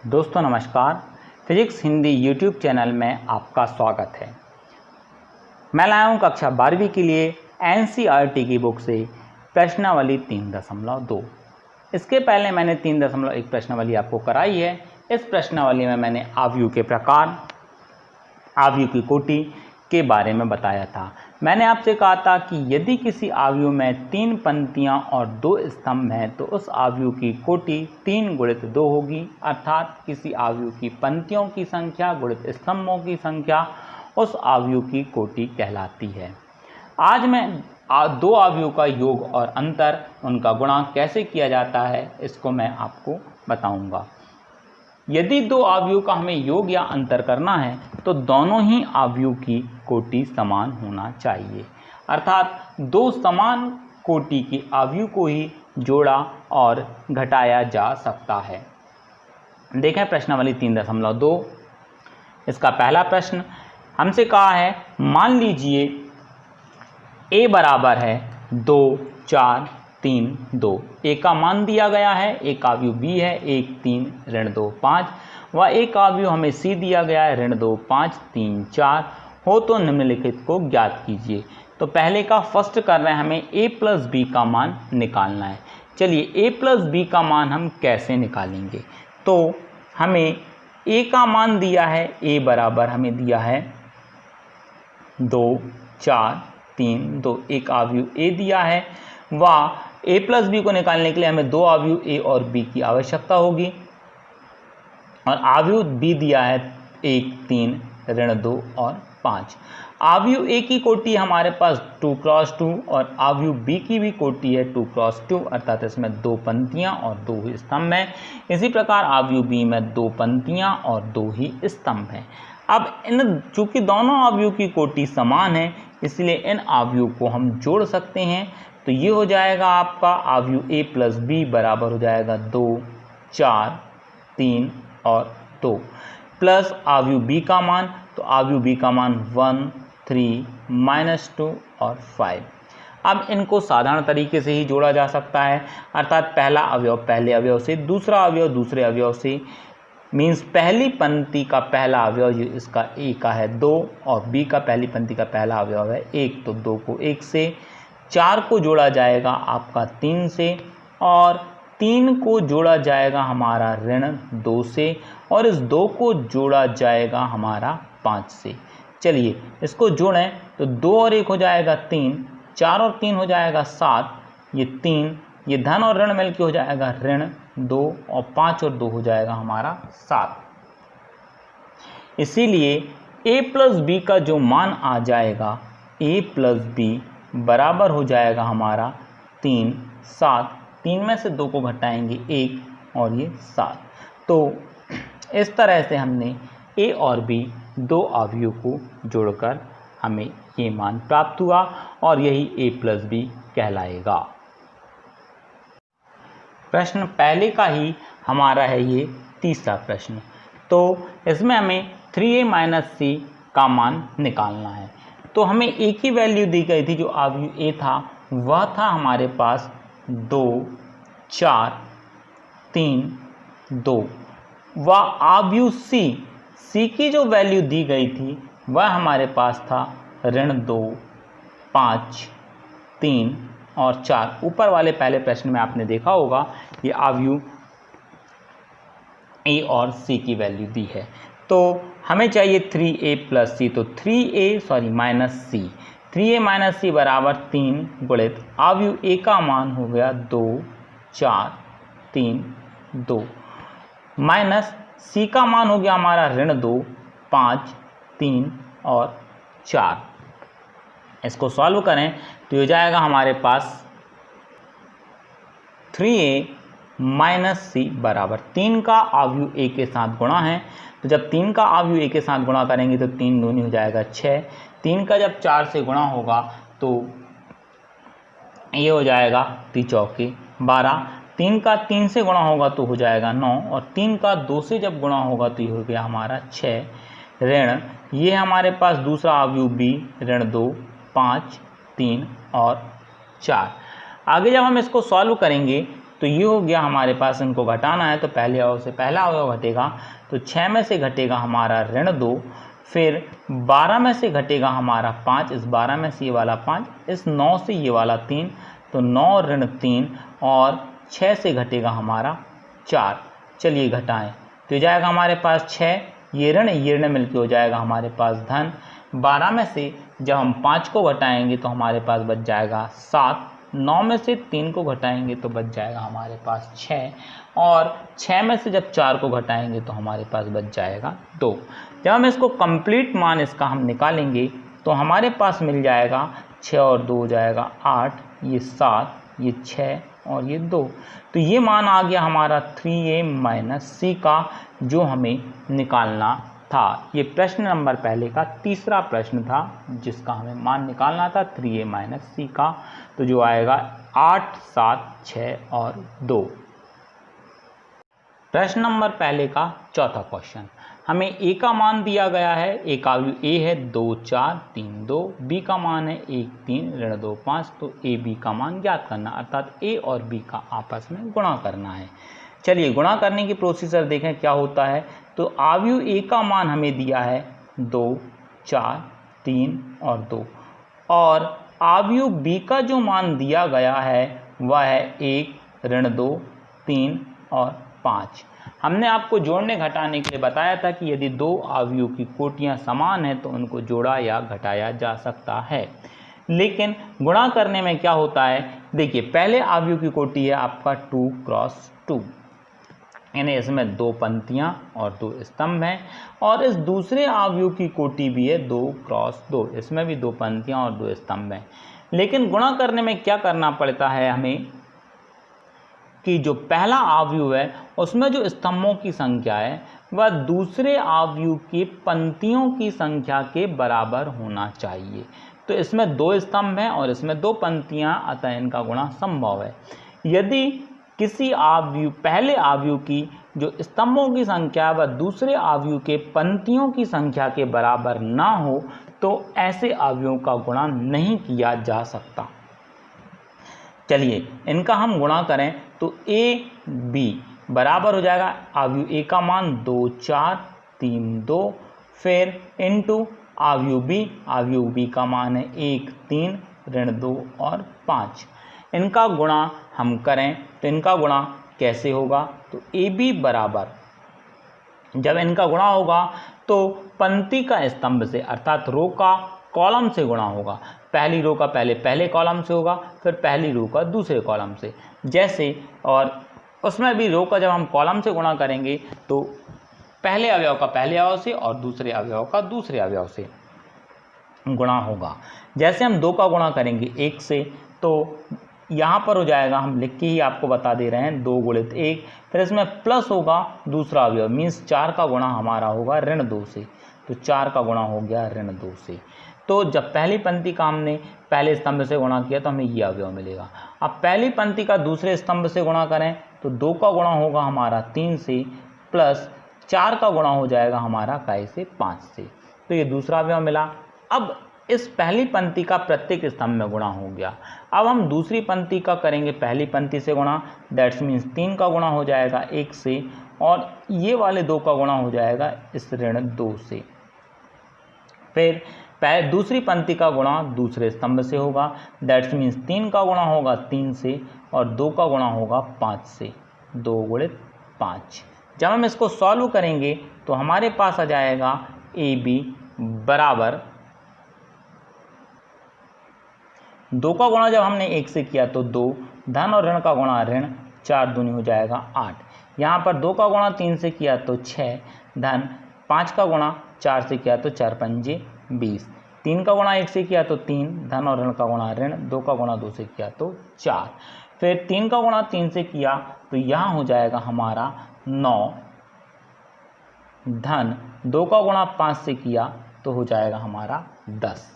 दोस्तों नमस्कार। Physics Hindi YouTube channel में आपका स्वागत है। मैं लाया हूँ कक्षा 12वीं के लिए एनसीईआरटी की बुक से प्रश्नावली 3.2। इसके पहले मैंने 3.1 प्रश्नावली आपको कराई है। इस प्रश्नावली में मैंने आव्यूह के प्रकार, आव्यूह की कोटि के बारे में बताया था। मैंने आपसे कहा था कि यदि किसी आव्यूह में 3 पंक्तियां और 2 स्तंभ हैं तो उस आव्यूह की कोटि 3 गुणित 2 होगी, अर्थात किसी आव्यूह की पंक्तियों की संख्या गुणित स्तंभों की संख्या उस आव्यूह की कोटि कहलाती है। आज मैं 2 आव्यूह का योग और अंतर, उनका गुणा कैसे किया जाता है, इसको मैं आपको बताऊंगा। यदि 2 आव्यूह का हमें योग या अंतर करना है तो दोनों ही आव्यूह की कोटि समान होना चाहिए, अर्थात 2 समान कोटि के आव्यूह को ही जोड़ा और घटाया जा सकता है। देखें प्रश्नावली 3.2। इसका पहला प्रश्न हमसे कहा है, मान लीजिए a बराबर है 2, 4, 3, 2। ए का मान दिया गया है, एक आव्यूह b है 1, 3, ऋण 2, 5 व एक आव्यूह हमें c दिया गया है ऋण 2, 5, 3, 4 हो तो निम्नलिखित को ज्ञात कीजिए। तो पहले का फर्स्ट कर रहे हैं, हमें a प्लस b का मान निकालना है। चलिए a प्लस b का मान हम कैसे निकालेंगे। तो हमें a का मान दिया है, a बराबर हमें दिया है 2, 4, 3, 2। एक आव्यूह a दिया है व a प्लस बी को निकालने के लिए हमें 2 आव्यूह a और b की आवश्यकता होगी और आव्यूह b दिया है 1, 3, ऋण 2 और 5। आव्यूह a की कोटि हमारे पास 2 क्रॉस 2 और आव्यूह b की भी कोटि है 2 क्रॉस 2, अर्थात इसमें 2 पंक्तियां और 2 ही स्तंभ हैं। इसी प्रकार आव्यूह b में 2 पंक्तियां और 2 ही स्तंभ हैं। अब चूंकि दोनों आव्यूह की कोटि समान है, इसलिए इन आव्यूह को हम जोड़ सकते हैं। तो ये हो जाएगा आपका आव्यूह a प्लस b बराबर हो जाएगा 2, 4, 3 और 2 प्लस आव्यूह b का मान, तो आव्यूह b का मान 1, 3, -2 और 5। अब इनको साधारण तरीके से ही जोड़ा जा सकता है, अर्थात पहला अवयव पहले अवयव से, दूसरा अवयव दूसरे अवयव से। मीन्स पहली पंक्ति का पहला अवयव इसका a का है 2 और b का पहली पंक्ति का पहला अवयव है 1, तो 2 को 1 से, 4 को जोड़ा जाएगा आपका 3 से और 3 को जोड़ा जाएगा हमारा ऋण 2 से और इस 2 को जोड़ा जाएगा हमारा 5 से। चलिए इसको जोड़ें तो 2 और 1 हो जाएगा 3, 4 और 3 हो जाएगा 7, ये 3, ये धन और ऋण मिलकर हो जाएगा ऋण 2 और 5 और 2 हो जाएगा हमारा 7। इसीलिए a प्लस b का जो मान आ जाएगा, a प्लस b बराबर हो जाएगा हमारा 3, 7। 3 में से 2 को घटाएंगे 1 और ये 7। तो इस तरह से हमने a और b 2 आव्यूह को जोड़कर हमें ये मान प्राप्त हुआ और यही a प्लस b कहलाएगा। प्रश्न पहले का ही हमारा है ये तीसरा प्रश्न। तो इसमें हमें 3a - c का मान निकालना है। तो हमें एक ही वैल्यू दी गई थी, जो आव्यूह a था वह था हमारे पास 2, 4, 3, 2 व आव्यूह c की जो वैल्यू दी गई थी वह हमारे पास था ऋण 2, 5, 3 और 4। ऊपर वाले पहले प्रश्न में आपने देखा होगा ये आव्यूह a और c की वैल्यू दी है। तो हमें चाहिए 3a प्लस c, तो 3a माइनस c बराबर 3 गुणित आव्यूह a का मान हो गया 2, 4, 3, 2 माइनस c का मान हो गया हमारा ऋण 2, 5, 3 और 4। इसको सॉल्व करें तो हो जाएगा हमारे पास 3a माइनस c बराबर 3 का आव्यूह a के साथ गुणा है। तो जब 3 का आव्यूह a के साथ गुणा करेंगे तो 3 दूनी हो जाएगा 6। 3 का जब 4 से गुणा होगा तो ये हो जाएगा 3 चौके 12। 3 का 3 से गुणा होगा तो हो जाएगा 9 और 3 का 2 से जब गुणा होगा तो ये हो गया हमारा 6 ऋण, ये हमारे पास दूसरा आव्यूह b ऋण 2, 5, 3 और 4। आगे जब हम इसको सॉल्व करेंगे तो ये हो गया हमारे पास, इनको घटाना है तो पहले अवयव से पहला अवयव घटेगा, तो 6 में से घटेगा हमारा ऋण 2, फिर 12 में से घटेगा हमारा 5, इस 12 में से ये वाला 5, इस 9 से ये वाला 3, तो 9 ऋण 3 और 6 से घटेगा हमारा 4। चलिए घटाएं तो ये जाएगा हमारे पास 6, ये ऋण मिलके हो जाएगा हमारे पास धन। 12 में से जब हम 5 को घटाएंगे तो हमारे पास बच जाएगा 7, 9 में से 3 को घटाएंगे तो बच जाएगा हमारे पास 6, और 6 में से जब 4 को घटाएंगे तो हमारे पास बच जाएगा 2। जब हम इसको कंप्लीट मान इसका हम निकालेंगे तो हमारे पास मिल जाएगा 6 और 2 हो जाएगा 8, ये 7, ये 6 और ये 2। तो ये मान आ गया हमारा 3a माइनस c का, जो हमें निकालना था। ये प्रश्न नंबर पहले का तीसरा प्रश्न था जिसका हमें मान निकालना था 3a माइनस c का, तो जो आएगा 8, 7, 6 और 2। प्रश्न नंबर पहले का चौथा क्वेश्चन, हमें a का मान दिया गया है, a का वैल्यू a है 2, 4, 3, 2, b का मान है 1, 3, ऋण 2, 5, तो a b का मान ज्ञात करना, अर्थात a और b का आपस में गुणा करना है। चलिए गुणा करने की प्रोसीजर देखें क्या होता है। तो अवयव a का मान हमें दिया है 2, 4, 3 और 2, और अवयव b का जो मान दिया गया है वह है 1, ऋण 2, 3 और 5। हमने आपको जोड़ने घटाने के लिए बताया था कि यदि दो अवयवों की कोटियां समान हैं तो उनको जोड़ा या घटाया जा सकता है। लेकिन गुणा करने में क्या होता है, देखिए पहले अवयव की कोटि है आपका 2 क्रॉस 2, यानी इसमें 2 पंक्तियां और 2 स्तंभ हैं, और इस दूसरे अवयव की कोटि भी है 2 क्रॉस 2, इसमें भी 2 पंक्तियां और 2 स्तंभ हैं। लेकिन गुणा करने में क्या करना पड़ता है हमें कि जो पहला अवयव है उसमें जो स्तंभों की संख्या है वह दूसरे अवयव की पंक्तियों की संख्या के बराबर होना चाहिए। तो इसमें 2 स्तंभ हैं और इसमें 2 पंक्तियां, अतः इनका गुणा संभव है। यदि किसी अवयव पहले अवयव की जो स्तंभों की संख्या वह दूसरे अवयव के पंक्तियों की संख्या के बराबर ना हो तो ऐसे अवयवों का गुणा नहीं किया जा सकता। चलिए इनका हम गुणा करें तो a b बराबर हो जाएगा अवयव a का मान 2, 4, 3, 2, फिर इंटू अवयव b का मान है 1, 3, ऋण 2 और 5। इनका गुणा हम करें तो इनका गुणा कैसे होगा, तो ए बी बराबर, जब इनका गुणा होगा तो पंक्ति का स्तंभ से अर्थात रो का कॉलम से गुणा होगा। पहली रो का पहले कॉलम से होगा, फिर पहली रो का दूसरे कॉलम से, जैसे, और उसमें भी रो का जब हम कॉलम से गुणा करेंगे तो पहले अवयव का पहले अवयव से और दूसरे अवयव का दूसरे अवयव से गुणा होगा। जैसे हम 2 का गुणा करेंगे 1 से, तो यहाँ पर हो जाएगा, हम लिख के ही आपको बता दे रहे हैं, 2 गुणित 1, फिर इसमें प्लस होगा दूसरा अवयव, मीन्स 4 का गुणा हमारा होगा ऋण 2 से, तो 4 का गुणा हो गया ऋण 2 से। तो जब पहली पंक्ति का हमने पहले स्तंभ से गुणा किया तो हमें ये अवयव मिलेगा। अब पहली पंक्ति का दूसरे स्तंभ से गुणा करें तो 2 का गुणा होगा हमारा 3 से, प्लस 4 का गुणा हो जाएगा हमारा काय से 5 से, तो ये दूसरा अवयव मिला। अब इस पहली पंक्ति का प्रत्येक स्तंभ में गुणा हो गया। अब हम दूसरी पंक्ति का करेंगे पहली पंक्ति से गुणा, दैट्स मीन्स 3 का गुणा हो जाएगा 1 से, और ये वाले 2 का गुणा हो जाएगा इस ऋण 2 से। फिर दूसरी पंक्ति का गुणा दूसरे स्तंभ से होगा, दैट्स मीन्स 3 का गुणा होगा 3 से और 2 का गुणा होगा 5 से, 2 गुणित 5। जब हम इसको सॉल्व करेंगे तो हमारे पास आ जाएगा ए बी बराबर, 2 का गुणा जब हमने 1 से किया तो 2, धन और ऋण का गुणा ऋण, 4 दूनी हो जाएगा 8। यहाँ पर 2 का गुणा 3 से किया तो 6, धन 5 का गुणा 4 से किया तो 4 पंजे 20, 3 का गुणा 1 से किया तो 3, धन और ऋण का गुणा ऋण, 2 का गुणा 2 से किया तो 4, फिर 3 का गुणा 3 से किया तो यहाँ हो जाएगा हमारा 9, धन 2 का गुणा 5 से किया तो हो जाएगा हमारा 10।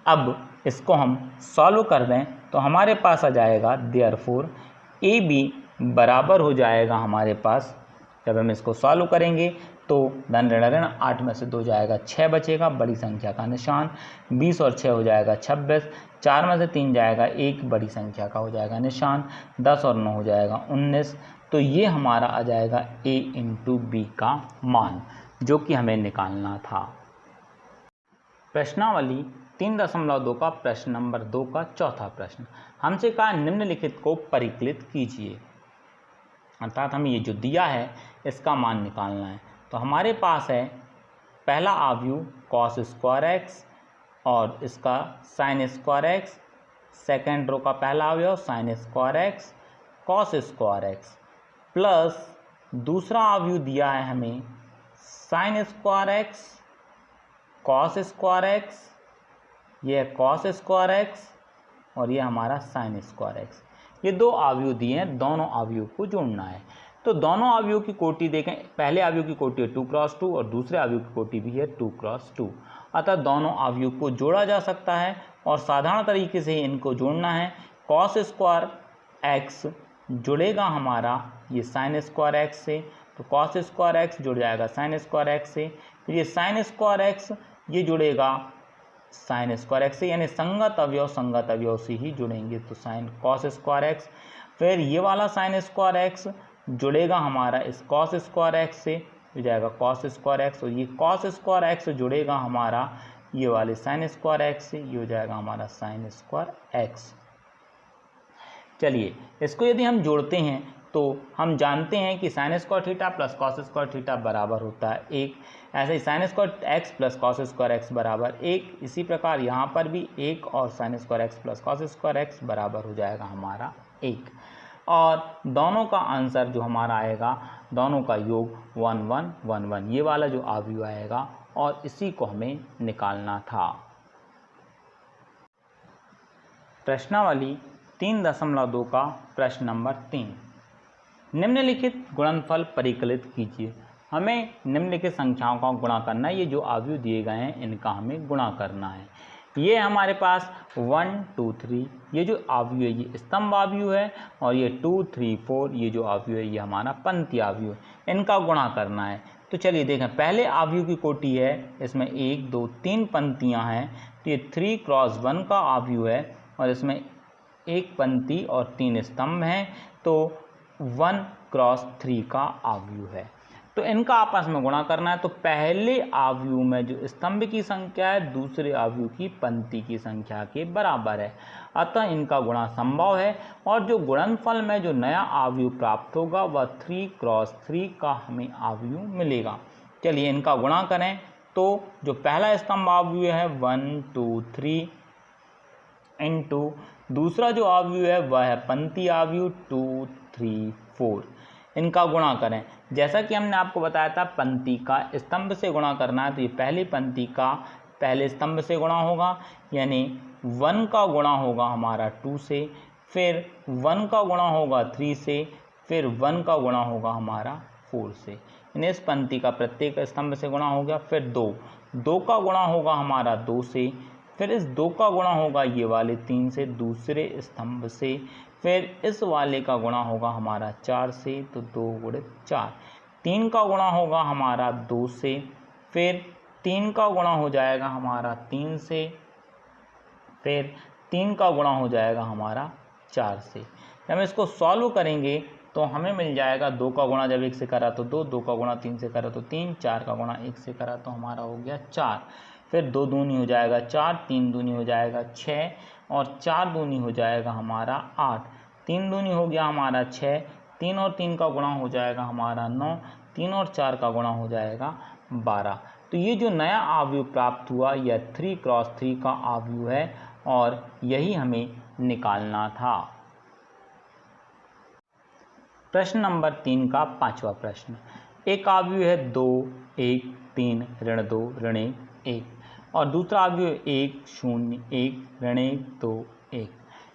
अब इसको हम सॉल्व कर दें तो हमारे पास आ जाएगा देयरफॉर ए बी बराबर हो जाएगा हमारे पास, जब हम इसको सॉल्व करेंगे तो धन ऋण ऋण 8 में से 2 जाएगा 6 बचेगा, बड़ी संख्या का निशान, 20 और 6 हो जाएगा 26, 4 में से 3 जाएगा, एक बड़ी संख्या का हो जाएगा निशान, 10 और 9 हो जाएगा 19। तो ये हमारा आ जाएगा a इंटू बी का मान, जो कि हमें निकालना था। प्रश्नावली 3.2 का प्रश्न नंबर 2 का चौथा प्रश्न, हमसे कहा निम्नलिखित को परिकलित कीजिए, अर्थात हमें ये जो दिया है इसका मान निकालना है। तो हमारे पास है पहला आव्यूह कॉस स्क्वायर एक्स और इसका sine square x, second row का पहला अवयव sine square x cos square x, plus दूसरा आव्यूह दिया है हमें sine square x cos square x, ये है कॉस स्क्वायर एक्स और ये हमारा साइन स्क्वायर एक्स। ये दो आव्यूह दिए हैं, दोनों आव्यूह को जोड़ना है। तो दोनों आव्यूह की कोटि देखें, पहले आव्यूह की कोटि है 2 क्रॉस 2 और दूसरे आव्यूह की कोटि भी है 2 क्रॉस 2, अतः दोनों आव्यूह को जोड़ा जा सकता है और साधारण तरीके से इनको जोड़ना है। कॉस स्क्वायर एक्स जुड़ेगा हमारा ये साइन स्क्वायर एक्स से, तो कॉस स्क्वायर एक्स जुड़ जाएगा साइन स्क्वायर एक्स से, फिर ये साइन स्क्वायर एक्स ये जुड़ेगा साइन स्क्वायर एक्स से, यानी संगत अवयव से ही जुड़ेंगे, तो साइन कॉस स्क्वायर एक्स, फिर ये वाला साइन स्क्वायर एक्स जुड़ेगा हमारा इस कॉस स्क्वायर एक्स से, हो जाएगा कॉस स्क्वायर एक्स, और ये कॉस स्क्वायर एक्स जुड़ेगा हमारा ये वाले साइन स्क्वायर एक्स से, ये हो जाएगा हमारा साइन स्क्वायर एक्स। चलिए इसको यदि हम जोड़ते हैं तो हम जानते हैं कि sine square theta plus cos square theta बराबर होता है 1, ऐसे ही sine square x plus cos square x बराबर 1, इसी प्रकार यहाँ पर भी 1 और sine square x plus cos square x बराबर हो जाएगा हमारा 1, और दोनों का आंसर जो हमारा आएगा, दोनों का योग 1 1 1 1 ये वाला जो आव्यूह आएगा, और इसी को हमें निकालना था। प्रश्नावली 3.2 का प्रश्न नंबर 3, निम्नलिखित गुणनफल परिकलित कीजिए। हमें निम्नलिखित संख्याओं का गुणा करना है, ये जो आव्यूह दिए गए हैं इनका हमें गुणा करना है। ये हमारे पास 1 2 3 ये जो आव्यूह है ये स्तंभ आव्यूह है, और ये 2 3 4 ये जो आव्यूह है ये हमारा पंक्ति आव्यूह है, इनका गुणा करना है। तो चलिए देखें, पहले आव्यूह की कोटि है, इसमें 1 2 3 पंक्तियां हैं, तो ये 3 क्रॉस 1 का आव्यूह है, और इसमें एक पंक्ति और 3 स्तंभ हैं, तो 1 क्रॉस 3 का आव्यूह है। तो इनका आपस में गुणा करना है। तो पहले आव्यूह में जो स्तंभ की संख्या है दूसरे आव्यूह की पंक्ति की संख्या के बराबर है, अतः इनका गुणा संभव है, और जो गुणनफल में जो नया आव्यूह प्राप्त होगा वह 3 क्रॉस 3 का हमें आव्यूह मिलेगा। चलिए इनका गुणा करें, तो जो पहला स्तंभ आव्यूह है 1 2 3 इंटू दूसरा जो आव्यूह है वह है पंक्ति आव्यूह 2 3 4, इनका गुणा करें। जैसा कि हमने आपको बताया था पंक्ति का स्तंभ से गुणा करना है, तो ये पहली पंक्ति का पहले स्तंभ से गुणा होगा, यानी 1 का गुणा होगा हमारा 2 से, फिर 1 का गुणा होगा 3 से, फिर 1 का गुणा होगा हमारा 4 से, यानी इस पंक्ति का प्रत्येक स्तंभ से गुणा हो गया। फिर 2 का गुणा होगा हमारा 2 से, फिर इस 2 का गुणा होगा ये वाले 3 से दूसरे स्तंभ से, फिर इस वाले का गुणा होगा हमारा 4 से, तो 2 गुणित 4, 3 का गुणा होगा हमारा 2 से, फिर 3 का गुणा हो जाएगा हमारा 3 से, फिर 3 का गुणा हो जाएगा हमारा 4 से। जब हम इसको सॉल्व करेंगे तो हमें मिल जाएगा 2 का गुणा जब 1 से करा तो 2, 2 का गुणा 3 से करा तो 3, 4 का गुणा 1 से करा तो हमारा हो गया 4, फिर 2 दूनी हो जाएगा 4, 3 दूनी हो जाएगा 6, और 4 दूनी हो जाएगा हमारा 8, 3 दूनी हो गया हमारा 6, 3 और 3 का गुणा हो जाएगा हमारा 9, 3 और 4 का गुणा हो जाएगा 12। तो ये जो नया आव्यूह प्राप्त हुआ यह 3 क्रॉस 3 का आव्यूह है, और यही हमें निकालना था। प्रश्न नंबर 3 का 5वां प्रश्न, एक आव्यूह है 2 1 3 ऋण 2 ऋण 1, और दूसरा आव्यूह 1 0 1 ऋण 1 2 1,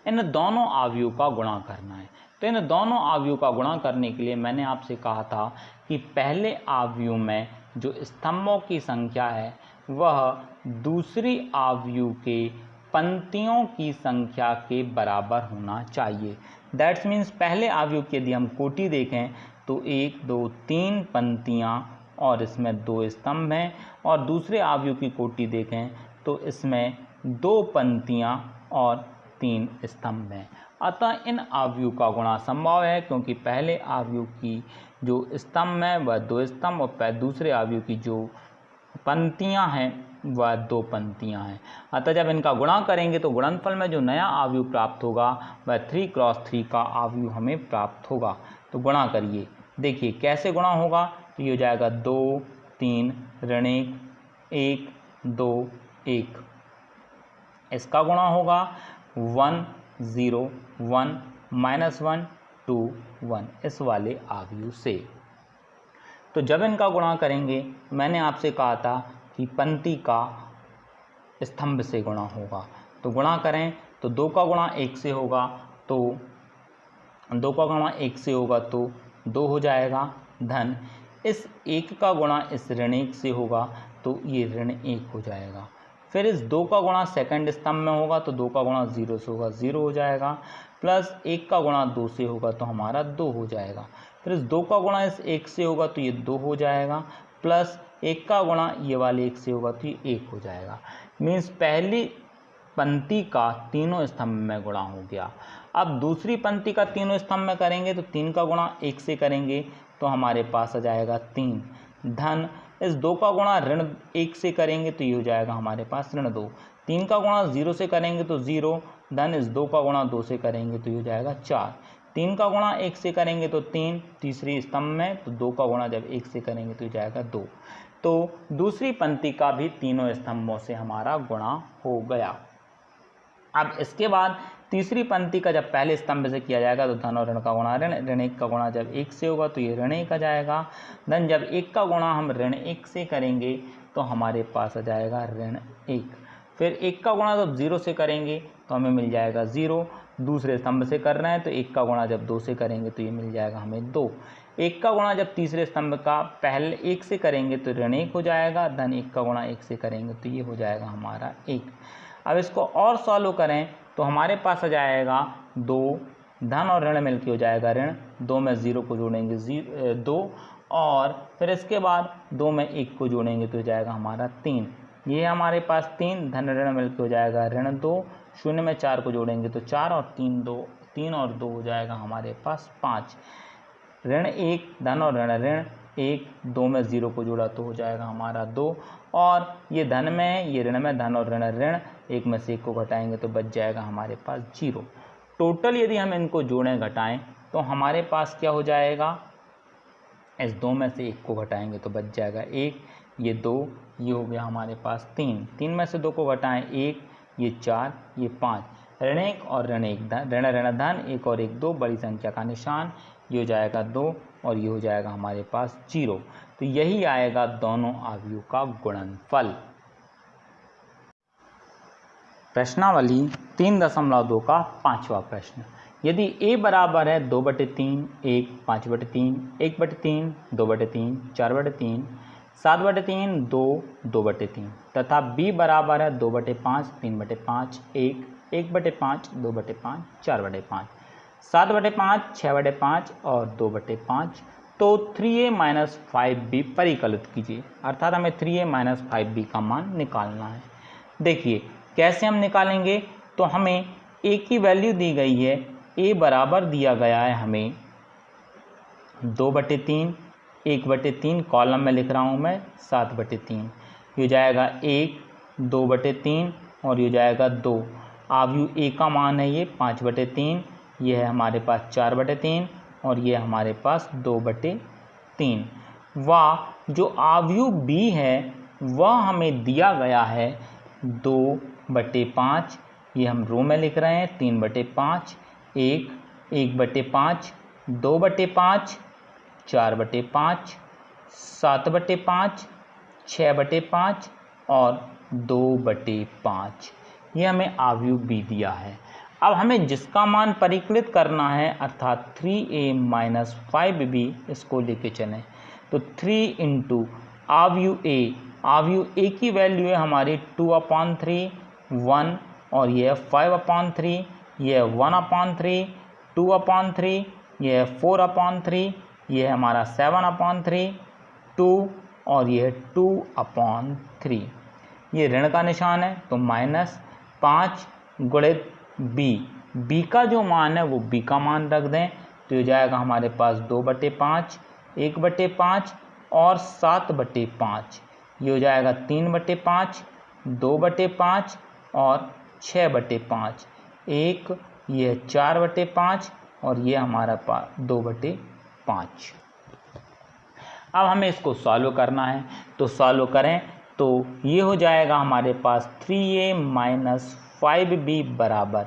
इन दोनों आव्यूह का गुणा करना है। तो इन दोनों आव्यूह का गुणा करने के लिए मैंने आपसे कहा था कि पहले आव्यूह में जो स्तंभों की संख्या है वह दूसरी आव्यूह के पंक्तियों की संख्या के बराबर होना चाहिए। दैट्स मीन्स पहले आव्यूह की यदि हम कोटि देखें तो 1 2 3 पंक्तियाँ और इसमें 2 स्तंभ हैं, और दूसरे आव्यूह की कोटि देखें तो इसमें 2 पंक्तियाँ और 3 स्तंभ हैं। अतः इन अवयव का गुणा संभव है, क्योंकि पहले अवयव की जो स्तंभ है वह 2 स्तंभ और दूसरे अवयव की जो पंक्तियां हैं वह 2 पंक्तियां हैं। अतः जब इनका गुणा करेंगे तो गुणनफल में जो नया अवयव प्राप्त होगा वह 3 क्रॉस 3 का अवयव हमें प्राप्त होगा। तो गुणा करिए, देखिए कैसे गुणा होगा। तो ये हो जाएगा 2 3 ऋण 1 2 1। इसका गुणा होगा 1 0 1 -1 2 1 इस वाले अवयव से। तो जब इनका गुणा करेंगे, मैंने आपसे कहा था कि पंक्ति का स्तंभ से गुणा होगा। तो गुणा करें तो 2 का गुणा 1 से होगा, तो 2 का गुणा 1 से होगा तो 2 हो जाएगा, धन इस 1 का गुणा इस ऋण 1 से होगा तो ये ऋण 1 हो जाएगा। फिर इस 2 का गुणा सेकंड स्तंभ में होगा तो 2 का गुणा 0 से होगा, 0 हो जाएगा, प्लस 1 का गुणा 2 से होगा तो हमारा 2 हो जाएगा। फिर इस 2 का गुणा इस 1 से होगा तो ये 2 हो जाएगा, प्लस 1 का गुणा ये वाले 1 से होगा तो ये 1 हो जाएगा। मीन्स पहली पंक्ति का तीनों स्तंभ में गुणा हो गया। अब दूसरी पंक्ति का तीनों स्तंभ में करेंगे तो 3 का गुणा 1 से करेंगे तो हमारे पास आ जाएगा 3, धन इस 2 का गुणा ऋण 1 से करेंगे तो ये हो जाएगा हमारे पास ऋण 2, 3 का गुणा 0 से करेंगे तो 0, धन इस 2 का गुणा 2 से करेंगे तो ये हो जाएगा 4, 3 का गुणा 1 से करेंगे तो 3 तीसरी स्तंभ में, तो 2 का गुणा जब 1 से करेंगे तो जाएगा 2। तो दूसरी पंक्ति का भी तीनों स्तंभों से हमारा गुणा हो गया। अब इसके बाद तीसरी पंक्ति का जब पहले स्तंभ से किया जाएगा तो धन और ऋण का गुणा ऋण, ऋण 1 का गुणा जब 1 से होगा तो ये ऋण 1 आ जाएगा, धन जब 1 का गुणा हम ऋण 1 से करेंगे तो हमारे पास आ जाएगा ऋण 1। फिर 1 का गुणा जब 0 से करेंगे तो हमें मिल जाएगा 0, दूसरे स्तंभ से कर रहे हैं तो 1 का गुणा जब 2 से करेंगे तो ये मिल जाएगा हमें 2, 1 का गुणा जब तीसरे स्तंभ का पहले 1 से करेंगे तो ऋण 1 हो जाएगा, धन 1 का गुणा 1 से करेंगे तो ये हो जाएगा हमारा 1। अब इसको और सॉल्व करें तो हमारे पास आ जाएगा 2, धन और ऋण मिलकर हो जाएगा ऋण, 2 में 0 को जोड़ेंगे 2, और फिर इसके बाद 2 में 1 को जोड़ेंगे तो हो जाएगा हमारा 3, ये हमारे पास 3, धन ऋण मिलकर हो जाएगा ऋण 2, 0 में 4 को जोड़ेंगे तो 4 और 3 और 2 हो जाएगा हमारे पास 5, ऋण 1 धन और ऋण 1, 2 में 0 को जोड़ा तो हो जाएगा हमारा 2, और ये धन में है ये ऋण में, धन और ऋण 1 में से 1 को घटाएंगे तो बच जाएगा हमारे पास 0। टोटल यदि हम इनको जोड़ें घटाएं तो हमारे पास क्या हो जाएगा, इस 2 में से 1 को घटाएंगे तो बच जाएगा 1, ये 2, ये हो गया हमारे पास 3, 3 में से 2 को घटाएं 1, ये 4, ये 5, ऋण 1 और ऋण 1 ऋण धन 1 और 1 2, बड़ी संख्या का निशान, ये हो जाएगा 2 और ये हो जाएगा हमारे पास 0। तो यही आएगा दोनों अवयव का गुणनफल। प्रश्नावली 3.2 का 5वां प्रश्न, यदि a बराबर है 2/3 1 5/3 1/3 2/3 4/3 7/3 2 2/3 तथा b बराबर है 2/5 3/5 1 1/5 2/5 4/5 7/5 6/5 और 2/5, तो 3a - 5b परिकलित कीजिए, अर्थात हमें 3a - 5b का मान निकालना है। देखिए कैसे हम निकालेंगे, तो हमें a की वैल्यू दी गई है, a बराबर दिया गया है हमें 2/3 1/3, कॉलम में लिख रहा हूँ मैं 7/3, ये हो जाएगा 1 2/3 और ये हो जाएगा 2, अवयव a का मान है ये 5/3, ये है हमारे पास 4/3 और ये हमारे पास 2/3। वह जो अवयव b है वह हमें दिया गया है 2/5, ये हम रो में लिख रहे हैं 3/5 1 1/5 2/5 4/5 7/5 6/5 और 2/5, ये हमें अवयव b दिया है। अब हमें जिसका मान परिकलित करना है अर्थात 3a - 5b, इसको लेके चलें तो 3 × अवयव a की वैल्यू है हमारी 2/3 1 और यह है 5/3, यह है 1/3 2/3, यह है 4/3, यह है हमारा 7/3 2 और यह है 2/3, ये ऋण का निशान है तो -5 गुणित b, b का जो मान है वो b का मान रख दें तो ये जाएगा हमारे पास 2/5, 1/5 और 7/5, ये हो जाएगा 3/5, 2/5 और 6/5, एक ये 4/5 और ये हमारा 2/5। अब हमें इसको सॉल्व करना है, तो सॉल्व करें तो ये हो जाएगा हमारे पास 3a माइनस 5b बराबर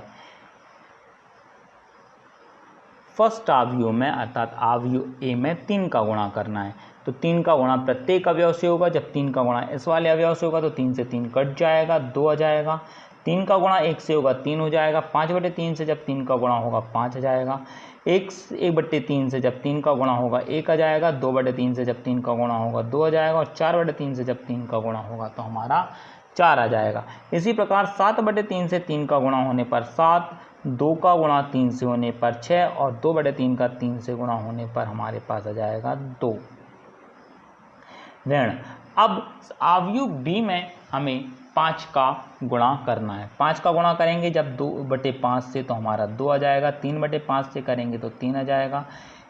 फर्स्ट अवयव में अर्थात अवयव a में 3 का गुणा करना है। तो 3 का गुणा प्रत्येक अवयव से होगा, जब 3 का गुणा इस वाले अवयव से होगा तो 3 से 3 कट जाएगा, 2 आ जाएगा। 3 का गुणा 1 से होगा 3 हो जाएगा, 5/3 से जब 3 का गुणा होगा 5 आ जाएगा। 1/3 से जब 3 का गुणा होगा 1 आ जाएगा, 2/3 से जब 3 का गुणा होगा 2 आ जाएगा और 4/3 से जब 3 का गुणा होगा तो हमारा 4 आ जाएगा। इसी प्रकार 7/3 से 3 का गुणा होने पर 7, 2 का गुणा 3 से होने पर 6 और 2/3 का 3 से गुणा होने पर हमारे पास आ जाएगा 2 ऋण। अब अवयव b में हमें 5 का गुणा करना है। 5 का गुणा करेंगे जब 2/5 से तो हमारा 2 आ जाएगा, 3/5 से करेंगे तो 3 आ जाएगा,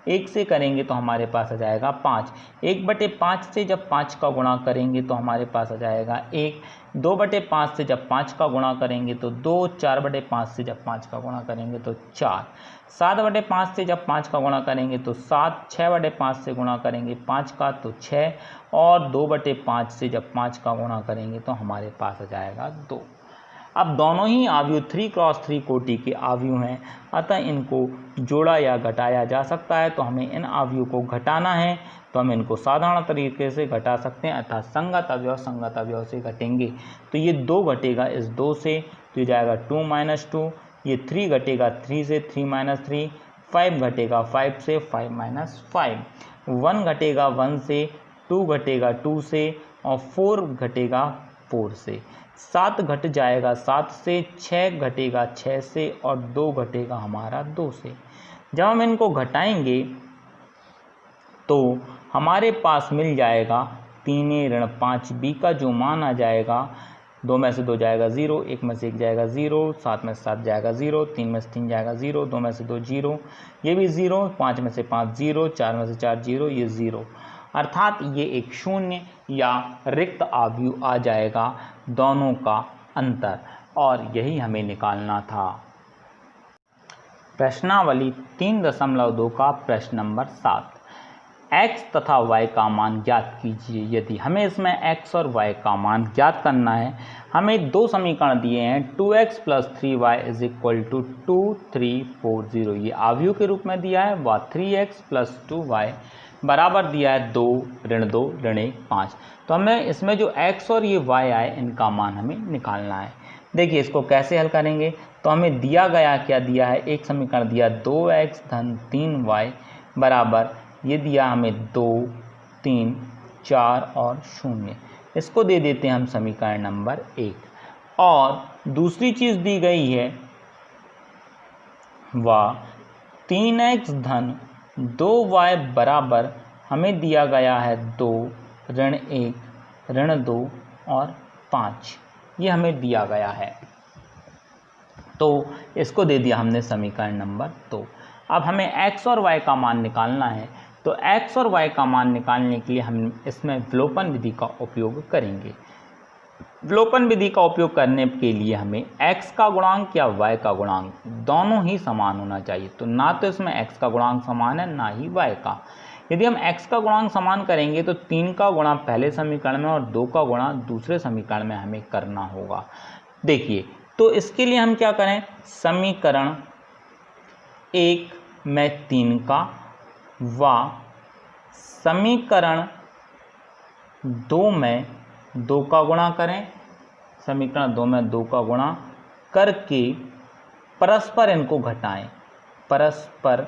1 से करेंगे तो हमारे पास आ जाएगा 5, 1/5 से जब 5 का गुणा करेंगे तो हमारे पास आ जाएगा 1, 2/5 से जब 5 का गुणा करेंगे तो 2, 4/5 से जब 5 का गुणा करेंगे तो 4, 7/5 से जब 5 का गुणा करेंगे तो 7, 6/5 से गुणा करेंगे 5 का तो 6 और 2/5 से जब 5 का गुणा करेंगे तो हमारे पास आ जाएगा 2। अब दोनों ही अवयव 3x3 कोटि के अवयव हैं, अतः इनको जोड़ा या घटाया जा सकता है। तो हमें इन अवयव को घटाना है तो हम इनको साधारण तरीके से घटा सकते हैं, अर्थात संगत अवयव से घटेंगे। तो ये 2 घटेगा इस 2 से तो ये जाएगा 2 - 2, ये 3 घटेगा 3 से 3 - 3, 5 घटेगा 5 से 5 - 5, 1 घटेगा 1 से, 2 घटेगा 2 से और 4 घटेगा 4 से, 7 घट जाएगा 7 से, 6 घटेगा 6 से और 2 घटेगा हमारा 2 से। जब हम इनको घटाएंगे तो हमारे पास मिल जाएगा 3a ऋण 5b का जो मान आ जाएगा, 2 में से 2 जाएगा 0, 1 में से 1 जाएगा 0, 7 में से 7 जाएगा 0, 3 में से 3 जाएगा 0, 2 में से 2 0, ये भी 0, 5 में से 5 0, 4 में से 4 0, ये 0, अर्थात ये एक शून्य या रिक्त अवयव आ जाएगा दोनों का अंतर, और यही हमें निकालना था। प्रश्नावली 3.2 का प्रश्न नंबर 7, x तथा y का मान ज्ञात कीजिए। यदि हमें इसमें x और y का मान ज्ञात करना है, हमें 2 समीकरण दिए हैं, 2x + 3y = 2, 3, 4, 0, ये अवयव के रूप में दिया है, व 3x + 2y बराबर दिया है 2 ऋण 2 ऋण 1 5। तो हमें इसमें जो x और ये y आए इनका मान हमें निकालना है। देखिए इसको कैसे हल करेंगे, तो हमें दिया गया क्या दिया है, एक समीकरण दिया 2x + 3y बराबर ये दिया हमें 2, 3, 4 और 0, इसको दे देते हैं हम समीकरण नंबर 1। और दूसरी चीज़ दी गई है वह 3x + 2y बराबर हमें दिया गया है 2 ऋण 1 ऋण 2 और 5, ये हमें दिया गया है, तो इसको दे दिया हमने समीकरण नंबर 2। अब हमें x और y का मान निकालना है, तो x और y का मान निकालने के लिए हम इसमें विलोपन विधि का उपयोग करेंगे। विलोपन विधि का उपयोग करने के लिए हमें x का गुणांक या y का गुणांक दोनों ही समान होना चाहिए। तो ना तो इसमें x का गुणांक समान है ना ही y का। यदि हम x का गुणांक समान करेंगे तो 3 का गुणा पहले समीकरण में और 2 का गुणा दूसरे समीकरण में हमें करना होगा। देखिए तो इसके लिए हम क्या करें, समीकरण 1 में 3 का व समीकरण 2 में 2 का गुणा करें, समीकरण 2 में 2 का गुणा करके परस्पर इनको घटाएं। परस्पर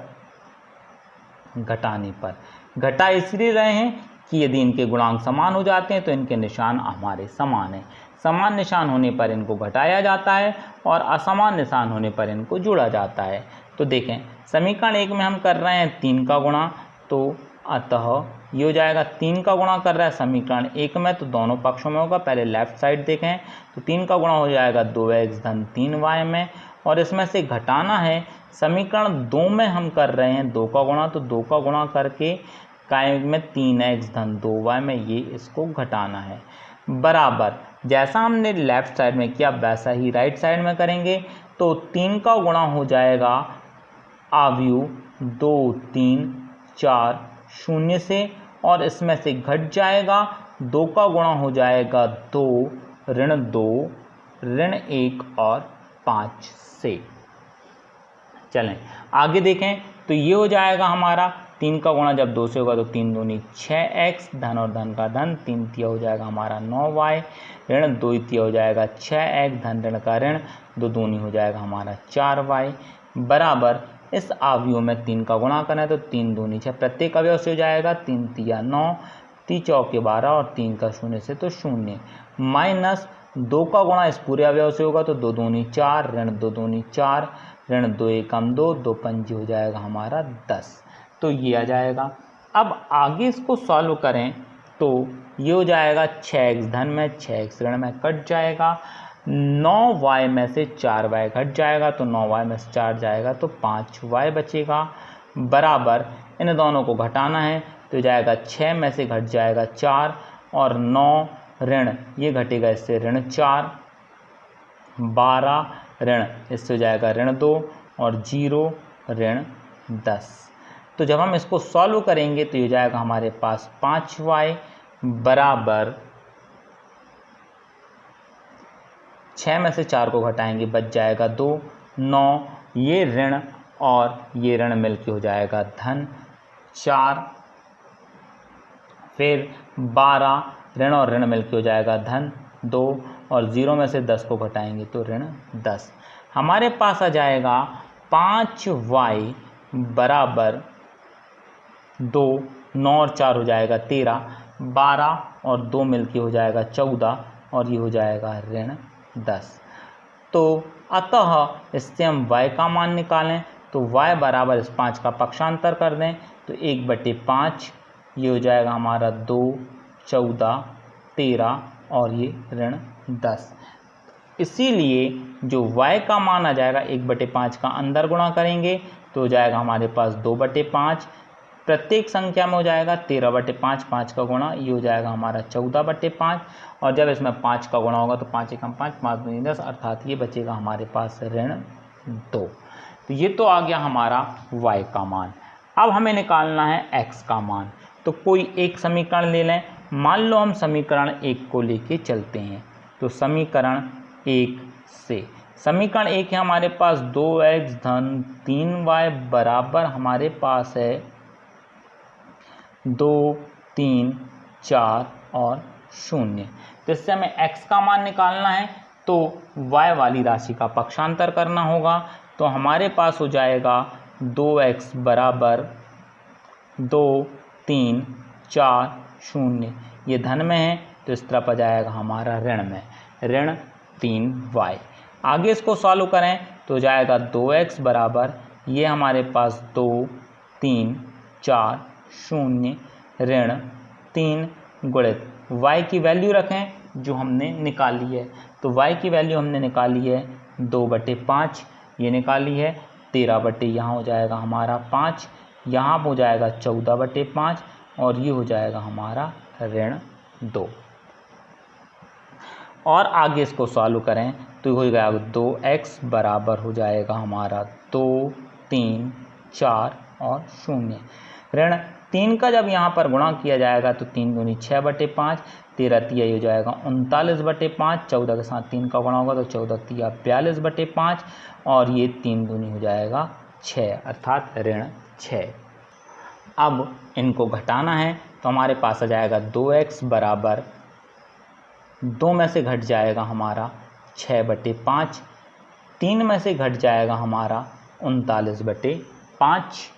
घटाने पर घटा इसलिए रहे हैं कि यदि इनके गुणांक समान हो जाते हैं तो इनके निशान हमारे समान हैं। समान निशान होने पर इनको घटाया जाता है और असमान निशान होने पर इनको जोड़ा जाता है। तो देखें समीकरण 1 में हम कर रहे हैं 3 का गुणा, तो अतः ये हो जाएगा 3 का गुणा कर रहा है समीकरण 1 में, तो दोनों पक्षों में होगा। पहले लेफ्ट साइड देखें तो 3 का गुणा हो जाएगा 2x धन 3y में, और इसमें से घटाना है समीकरण 2 में हम कर रहे हैं 2 का गुणा, तो 2 का गुणा करके काय में 3x धन 2y में ये इसको घटाना है, बराबर जैसा हमने लेफ्ट साइड में किया वैसा ही राइट साइड में करेंगे। तो 3 का गुणा हो जाएगा अवयव 2 3 4 0 से, और इसमें से घट जाएगा 2 का गुणा हो जाएगा 2 ऋण 2 ऋण 1 और 5 से। चलें आगे देखें तो ये हो जाएगा हमारा 3 का गुणा जब 2 से होगा तो 3 दूनी 6x धन और धन का धन, 3 तिया हो जाएगा हमारा 9y ऋण 2 तिया हो जाएगा 6x धन ऋण का ऋण 2 दूनी हो जाएगा हमारा 4y, बराबर इस अवयव में 3 का गुणा करें तो 3 दूनी 6, प्रत्येक अवयव से हो जाएगा 3 तिया 9 3 चौके 12 और 3 का 0 से तो 0, माइनस 2 का गुणा इस पूरे अवयव से होगा तो 2 दूनी 4 ऋण 2 दूनी 4 ऋण 2 एकम 2 2 पंजी हो जाएगा हमारा 10, तो ये आ जाएगा। अब आगे इसको सॉल्व करें तो ये हो जाएगा 6x धन में 6x ऋण में कट जाएगा, 9y में से 4y घट जाएगा तो 9y में से 4 जाएगा तो 5y बचेगा, बराबर इन दोनों को घटाना है तो जाएगा 6 में से घट जाएगा 4 और 9 ऋण ये घटेगा इससे ऋण 4, 12 ऋण इससे हो जाएगा ऋण 2 और 0 ऋण 10। तो जब हम इसको सॉल्व करेंगे तो ये जाएगा हमारे पास 5y बराबर 6 में से 4 को घटाएंगे बच जाएगा 2, 9 ये ऋण और ये ऋण मिलके हो जाएगा धन 4, फिर 12 ऋण और ऋण मिलके हो जाएगा धन 2 और 0 में से 10 को घटाएंगे तो ऋण 10। हमारे पास आ जाएगा 5y बराबर 2, 9 और 4 हो जाएगा 13, 12 और 2 मिलके हो जाएगा 14 और ये हो जाएगा ऋण 10। तो अतः इससे हम y का मान निकालें तो y बराबर इस 5 का पक्षांतर कर दें तो 1/5 ये हो जाएगा हमारा 2, 14, 13 और ये ऋण 10। इसीलिए जो y का मान आ जाएगा 1/5 का अंदर गुणा करेंगे तो हो जाएगा हमारे पास 2/5, प्रत्येक संख्या में हो जाएगा 13/5, 5 का गुणा ये हो जाएगा हमारा 14/5, और जब इसमें 5 का गुणा होगा तो 5 एकम 5, 5 दूनी 10, अर्थात ये बचेगा हमारे पास ऋण 2। तो ये तो आ गया हमारा y का मान। अब हमें निकालना है x का मान। तो कोई एक समीकरण ले लें, मान लो हम समीकरण 1 को लेके चलते हैं। तो समीकरण 1 से समीकरण 1 है हमारे पास 2x धन 3y बराबर हमारे पास है 2, 3, 4 और 0। तो इससे हमें x का मान निकालना है तो y वाली राशि का पक्षांतर करना होगा। तो हमारे पास हो जाएगा 2x बराबर 2, 3, 4, 0, ये धन में है तो इस तरफ आ जाएगा हमारा ऋण में, ऋण 3y। आगे इसको सॉल्व करें तो हो जाएगा 2x बराबर ये हमारे पास 2, 3, 4, 0 ऋण 3 गुणित y की वैल्यू रखें जो हमने निकाली है। तो y की वैल्यू हमने निकाली है 2/5 ये निकाली है, 13 यहाँ हो जाएगा हमारा 5, यहाँ हो जाएगा 14/5 और ये हो जाएगा हमारा ऋण 2। और आगे इसको सॉल्व करें तो हो जाएगा 2x बराबर हो जाएगा हमारा 2, 3, 4 और 0। ऋण 3 का जब यहाँ पर गुणा किया जाएगा तो 3 दूनी 6/5, 13 तिया हो जाएगा 39/5, 14 के साथ 3 का गुणा होगा तो 14 तिया 42/5 और ये 3 दूनी हो जाएगा 6 अर्थात ऋण 6। अब इनको घटाना है तो हमारे पास आ जाएगा 2x बराबर 2 में से घट जाएगा हमारा 6/5, 3 में से घट जाएगा हमारा 39/5,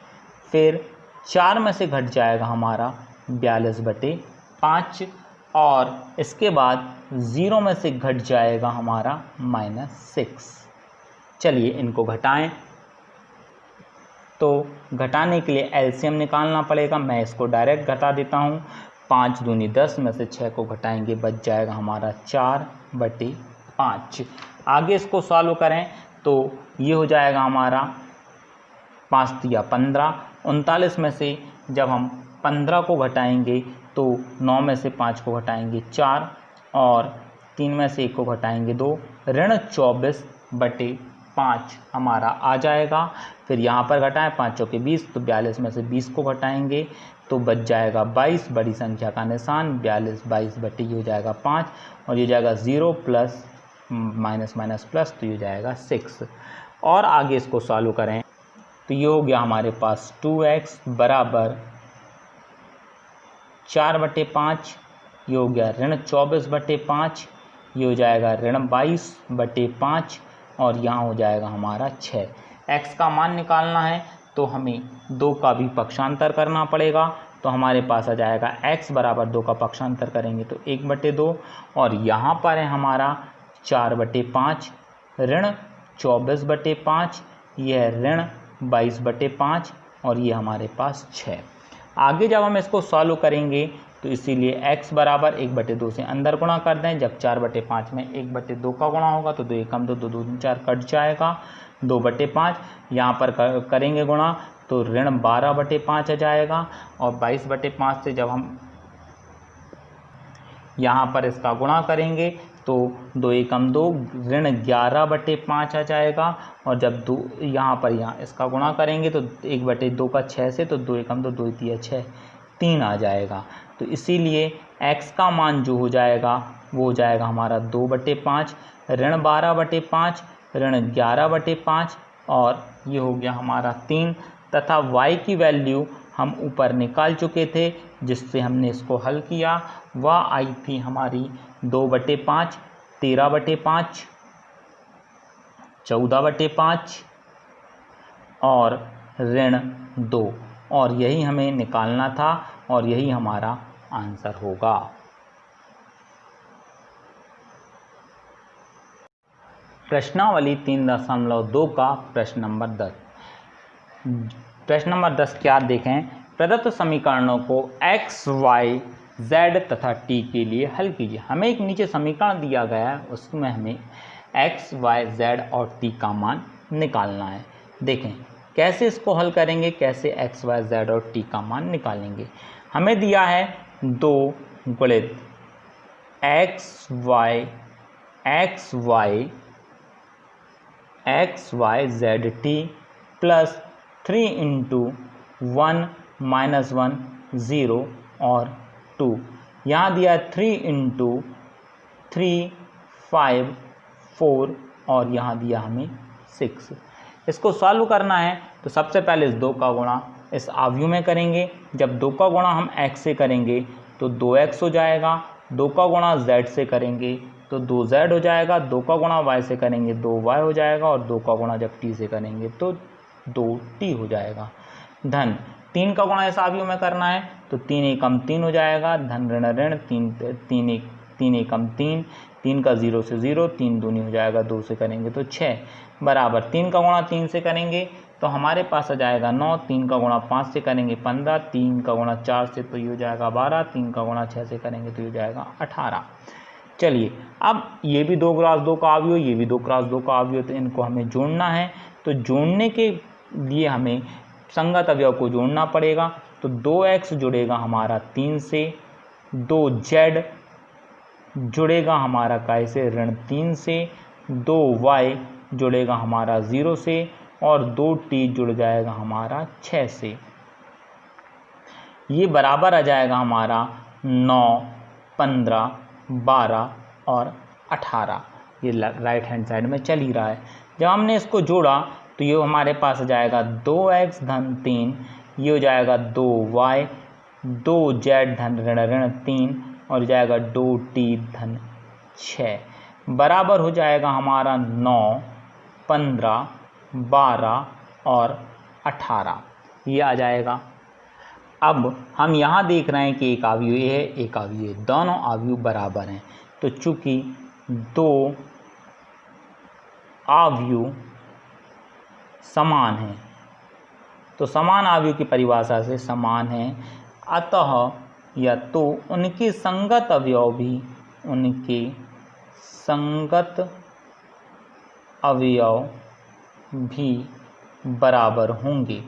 फिर 4 में से घट जाएगा हमारा 42/5 और इसके बाद 0 में से घट जाएगा हमारा -6। चलिए इनको घटाएं तो घटाने के लिए एलसीएम निकालना पड़ेगा। मैं इसको डायरेक्ट घटा देता हूँ। 5 दूनी 10 में से 6 को घटाएंगे, बच जाएगा हमारा 4/5। आगे इसको सॉल्व करें तो ये हो जाएगा हमारा 5 तिया 15। 39 में से जब हम 15 को घटाएंगे तो 9 में से 5 को घटाएंगे 4 और 3 में से 1 को घटाएंगे 2, ऋण 24/5 हमारा आ जाएगा। फिर यहाँ पर घटाएं 5 चौके 20, तो 42 में से 20 को घटाएंगे तो बच जाएगा 22, बड़ी संख्या का निशान 42, 22 हो जाएगा 5 और ये जाएगा 0 प्लस माइनस माइनस प्लस, तो ये जाएगा 6। और आगे इसको सॉल्व करें तो ये हो गया हमारे पास 2x बराबर 4/5, ये हो गया ऋण 24/5, ये हो जाएगा ऋण 22/5 और यहाँ हो जाएगा हमारा 6। x का मान निकालना है तो हमें 2 का भी पक्षांतर करना पड़ेगा। तो हमारे पास आ जाएगा x बराबर 2 का पक्षांतर करेंगे तो 1/2 और यहाँ पर है हमारा 4/5 ऋण 24/5, यह ऋण 22/5 और ये हमारे पास 6। आगे जब हम इसको सॉल्व करेंगे तो इसीलिए x बराबर 1/2 से अंदर गुणा कर दें। जब 4/5 में 1/2 का गुणा होगा तो 2 एकम 2, 2 दूनी 4 कट जाएगा, 2/5 यहाँ पर करेंगे गुणा तो ऋण 12/5 आ जाएगा और 22/5 से जब हम यहाँ पर इसका गुणा करेंगे तो 2 एकम 2, ऋण 11/5 आ जाएगा और जब 2 यहाँ इसका गुणा करेंगे तो 1/2 का 6 से, तो 2 एकम 2, 2 तिया 6, 3 आ जाएगा। तो इसीलिए x का मान जो हो जाएगा वो हो जाएगा हमारा 2/5 ऋण 12/5 ऋण 11/5 और ये हो गया हमारा 3 तथा y की वैल्यू हम ऊपर निकाल चुके थे जिससे हमने इसको हल किया। वह आई थी हमारी 2/5, 13/5, 14/5 और ऋण 2 और यही हमें निकालना था और यही हमारा आंसर होगा। प्रश्नावली 3.2 का प्रश्न नंबर 10। प्रश्न नंबर 10 क्या देखें, प्रदत्त समीकरणों को x, y, z तथा t के लिए हल कीजिए। हमें एक नीचे समीकरण दिया गया है, उसमें हमें x, y, z और t का मान निकालना है। देखें कैसे इसको हल करेंगे, कैसे x, y, z और t का मान निकालेंगे। हमें दिया है 2 गुणित x, y, z, t plus 3 into 1 minus 1 0 और 2। यहाँ दिया 3 इंटू 3 5 4 और यहाँ दिया हमें 6। इसको सॉल्व करना है तो सबसे पहले इस 2 का गुणा इस आव्यूह में करेंगे। जब 2 का गुणा हम x से करेंगे तो 2x हो जाएगा, 2 का गुणा z से करेंगे तो 2z हो जाएगा, 2 का गुणा y से करेंगे 2y हो जाएगा और 2 का गुणा जब t से करेंगे तो 2t हो जाएगा। धन 3 का गुणा इस आव्यूह में करना है तो 3 एकम 3 हो जाएगा, धन ऋण ऋण 3 एकम 3, 3 का 0 से 0, 3 दूनी हो जाएगा, 2 से करेंगे तो 6 बराबर 3 का गुणा 3 से करेंगे तो हमारे पास आ जाएगा 9, 3 का गुणा 5 से करेंगे 15, 3 का गुणा 4 से तो ये हो जाएगा 12, 3 का गुणा 6 से करेंगे तो ये हो जाएगा 18। चलिए अब ये भी 2 क्रॉस 2 का अवयव, ये भी 2 क्रॉस 2 का अवयव, तो इनको हमें जोड़ना है। तो जोड़ने के लिए हमें संगत अवयव को जोड़ना पड़ेगा। तो 2x जुड़ेगा हमारा 3 से, 2z जुड़ेगा हमारा काय से ऋण 3 से, 2y जुड़ेगा हमारा 0 से और 2t जुड़ जाएगा हमारा 6 से। ये बराबर आ जाएगा हमारा 9, 15, 12 और 18। ये राइट हैंड साइड में चल ही रहा है। जब हमने इसको जोड़ा तो ये हमारे पास आ जाएगा 2x धन 3, ये हो जाएगा 2y, 2z धन ऋण ऋण 3 और जाएगा 2t धन 6 बराबर हो जाएगा हमारा 9, 15, 12 और 18। ये आ जाएगा। अब हम यहाँ देख रहे हैं कि एक अवयव ये है, एक अवयव ये, दोनों अवयव बराबर हैं। तो चूंकि 2 अवयव समान हैं तो समान आव्यूह की परिभाषा से समान है, अतः या तो उनके संगत अवयव भी बराबर होंगे।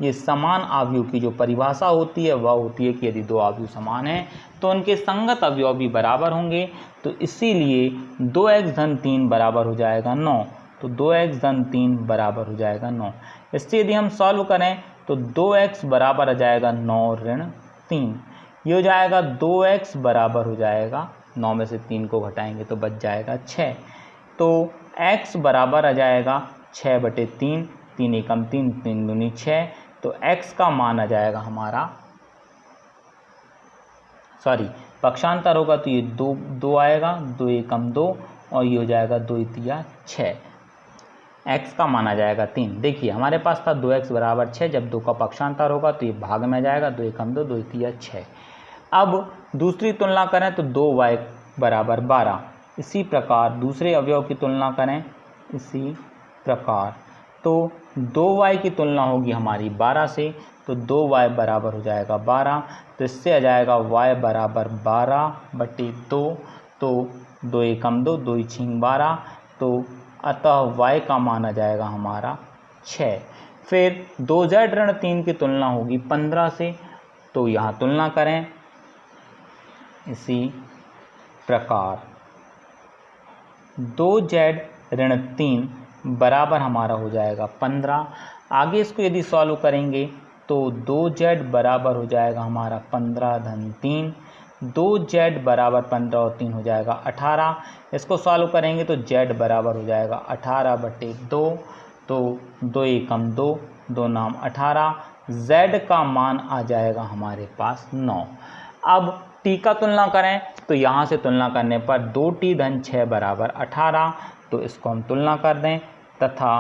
ये समान आव्यूह की जो परिभाषा होती है वह होती है कि यदि दो आव्यूह समान हैं तो उनके संगत अवयव भी बराबर होंगे। तो इसीलिए 2x धन 3 बराबर हो जाएगा 9। तो 2x धन 3 बराबर हो जाएगा 9। इससे यदि हम सॉल्व करें तो 2x बराबर आ जाएगा 9 ऋण 3। ये हो जाएगा 2x बराबर हो जाएगा 9 में से 3 को घटाएंगे तो बच जाएगा 6। तो x बराबर आ जाएगा 6/3, 3 एकम 3, 3 दूनी 6। तो x का मान आ जाएगा हमारा, पक्षांतर होगा तो ये 2 आएगा, 2 एकम 2 और ये हो जाएगा 2 तिया 6। x का मान आ जाएगा 3। देखिए हमारे पास था 2x बराबर 6, जब 2 का पक्षांतर होगा तो ये भाग में आ जाएगा, 2 एकम 2, 2 तिया 6। अब दूसरी तुलना करें तो 2y बराबर 12। इसी प्रकार दूसरे अवयव की तुलना करें इसी प्रकार, तो 2y की तुलना होगी हमारी 12 से, तो 2y बराबर हो जाएगा 12। तो इससे आ जाएगा y बराबर 12/2। तो 2 एकम 2, 2 छींग 12। तो अतः y का मान आ जाएगा हमारा 6। फिर 2z ऋण 3 की तुलना होगी 15 से, तो यहाँ तुलना करें इसी प्रकार 2z ऋण 3 बराबर हमारा हो जाएगा 15। आगे इसको यदि सॉल्व करेंगे तो 2z बराबर हो जाएगा हमारा 15 धन 3। 2z बराबर 15 और 3 हो जाएगा 18। इसको सॉल्व करेंगे तो z बराबर हो जाएगा 18/2। तो 2 एकम 2, 2 नाम 18। z का मान आ जाएगा हमारे पास 9। अब t का तुलना करें तो यहाँ से तुलना करने पर 2t धन 6 बराबर 18। तो इसको हम तुलना कर दें तथा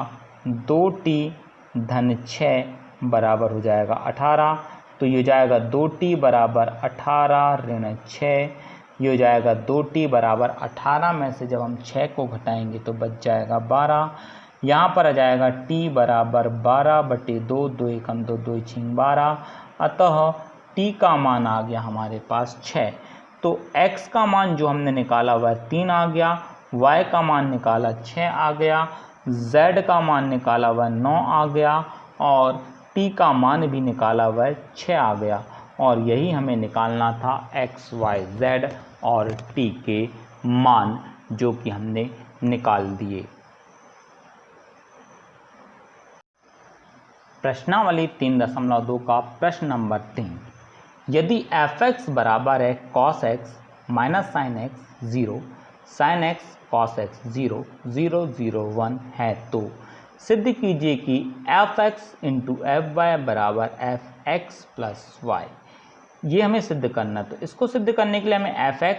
2t धन 6 बराबर हो जाएगा 18। तो ये हो जाएगा 2t बराबर 18 ऋण 6। ये हो जाएगा 2t बराबर 18 में से जब हम 6 को घटाएंगे तो बच जाएगा 12। यहाँ पर आ जाएगा t बराबर 12/2, 2 एकम 2, 2 छींग 12। अतः t का मान आ गया हमारे पास 6। तो x का मान जो हमने निकाला वह 3 आ गया, y का मान निकाला 6 आ गया, z का मान निकाला वह 9 आ गया और t का मान भी निकाला वह 6 आ गया। और यही हमें निकालना था x, y, z और t के मान, जो कि हमने निकाल दिए। प्रश्नावली 3.2 का प्रश्न नंबर 3। यदि f(x) बराबर है cos x minus sin x 0, sin x cos x 0, 0, 0, 1 है तो सिद्ध कीजिए कि f(x) × fy बराबर fx प्लस y। ये हमें सिद्ध करना, तो इसको सिद्ध करने के लिए हमें fx,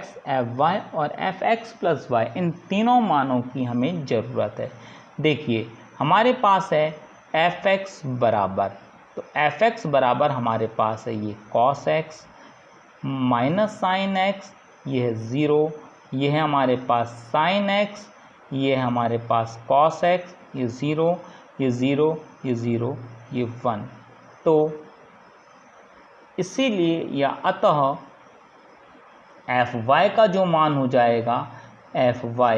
fy और fx प्लस y इन तीनों मानों की हमें ज़रूरत है। देखिए हमारे पास है fx बराबर, तो fx बराबर हमारे पास है ये cos x minus sin x, ये है 0, ये है हमारे पास sin x, ये है हमारे पास cos x, ये 0, ये 0, ये 0, ये 1। तो इसीलिए या अतः fy का जो मान हो जाएगा fy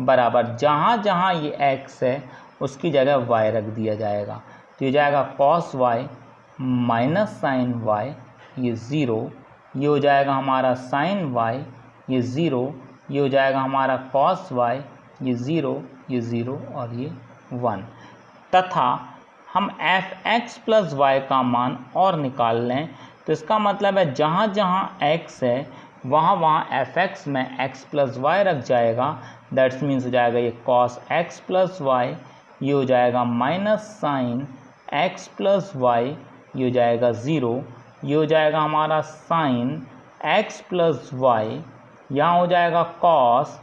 बराबर जहाँ जहाँ ये x है उसकी जगह y रख दिया जाएगा। तो ये जाएगा cos y minus sin y, ये 0, ये हो जाएगा हमारा sin y, ये 0, ये हो जाएगा हमारा cos y, ये 0, ये 0 और ये 1। तथा हम fx प्लस y का मान और निकाल लें तो इसका मतलब है जहाँ जहाँ x है वहाँ वहाँ fx में x प्लस y रख जाएगा। दैट्स मीन्स हो जाएगा ये cos x प्लस y, ये हो जाएगा minus sine x plus y, ये हो जाएगा 0, ये हो जाएगा हमारा साइन x प्लस y, यहाँ हो जाएगा cos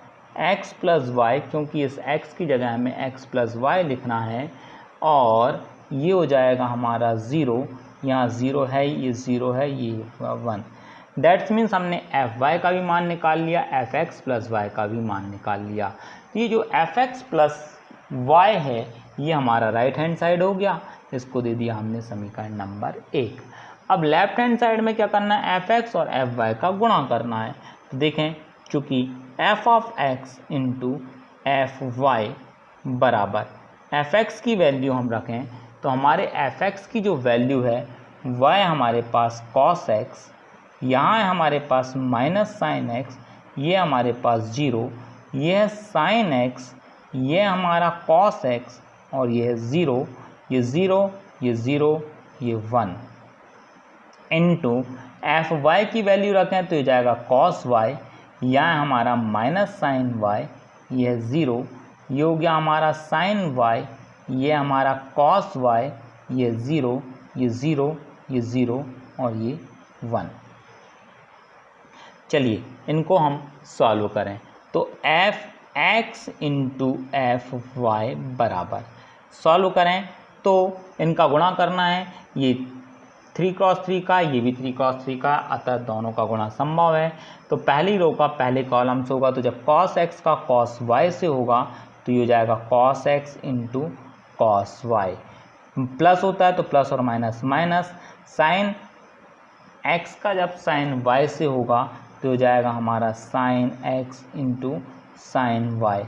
x प्लस y, क्योंकि इस x की जगह हमें x प्लस y लिखना है, और ये हो जाएगा हमारा 0, यहाँ 0 है, ये 0 है, ये 1। दैट्स मीन्स हमने fy का भी मान निकाल लिया, fx प्लस y का भी मान निकाल लिया। तो ये जो fx प्लस y है ये हमारा राइट हैंड साइड हो गया, इसको दे दिया हमने समीकरण नंबर 1। अब लेफ्ट हैंड साइड में क्या करना है, एफ एक्स और एफ वाई का गुणा करना है। तो देखें, चूँकि f of x into f y बराबर एफ एक्स की वैल्यू हम रखें तो हमारे एफ एक्स की जो वैल्यू है वह है हमारे पास कॉस एक्स, यहाँ है हमारे पास माइनस साइन एक्स, ये हमारे पास 0, ये है साइन एक्स, ये हमारा कॉस एक्स और ये है 0, ये 0, ये 0, ये 1 इंटू एफ वाई की वैल्यू रखें तो ये जाएगा कॉस वाई, यहाँ हमारा माइनस साइन वाई, ये है 0, ये हो गया हमारा साइन वाई, ये हमारा कॉस वाई, ये 0, ये 0, ये 0 और ये 1। चलिए इनको हम सॉल्व करें। तो f x into f y बराबर, सॉल्व करें तो इनका गुणा करना है, ये 3×3 का, ये भी 3×3 का, अतः दोनों का गुणा संभव है। तो पहली रो का पहले कॉलम से होगा, तो जब cos x का cos y से होगा तो ये हो जाएगा cos x into cos y, plus होता है तो प्लस और माइनस माइनस, साइन x का जब साइन y से होगा तो हो जाएगा हमारा sine x into sine y,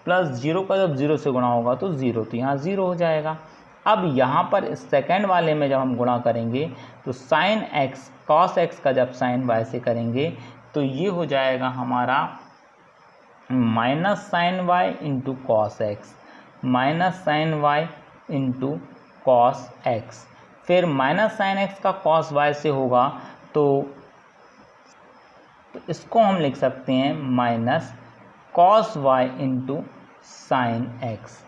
plus 0 का जब 0 से गुणा होगा तो 0, तो यहाँ 0 हो जाएगा। अब यहाँ पर इस सेकेंड वाले में जब हम गुणा करेंगे तो साइन x cos x का जब साइन y से करेंगे तो ये हो जाएगा हमारा minus sine y into cos x, minus sine y into cos x, फिर माइनस साइन x का cos y से होगा तो इसको हम लिख सकते हैं minus cos y into sign x।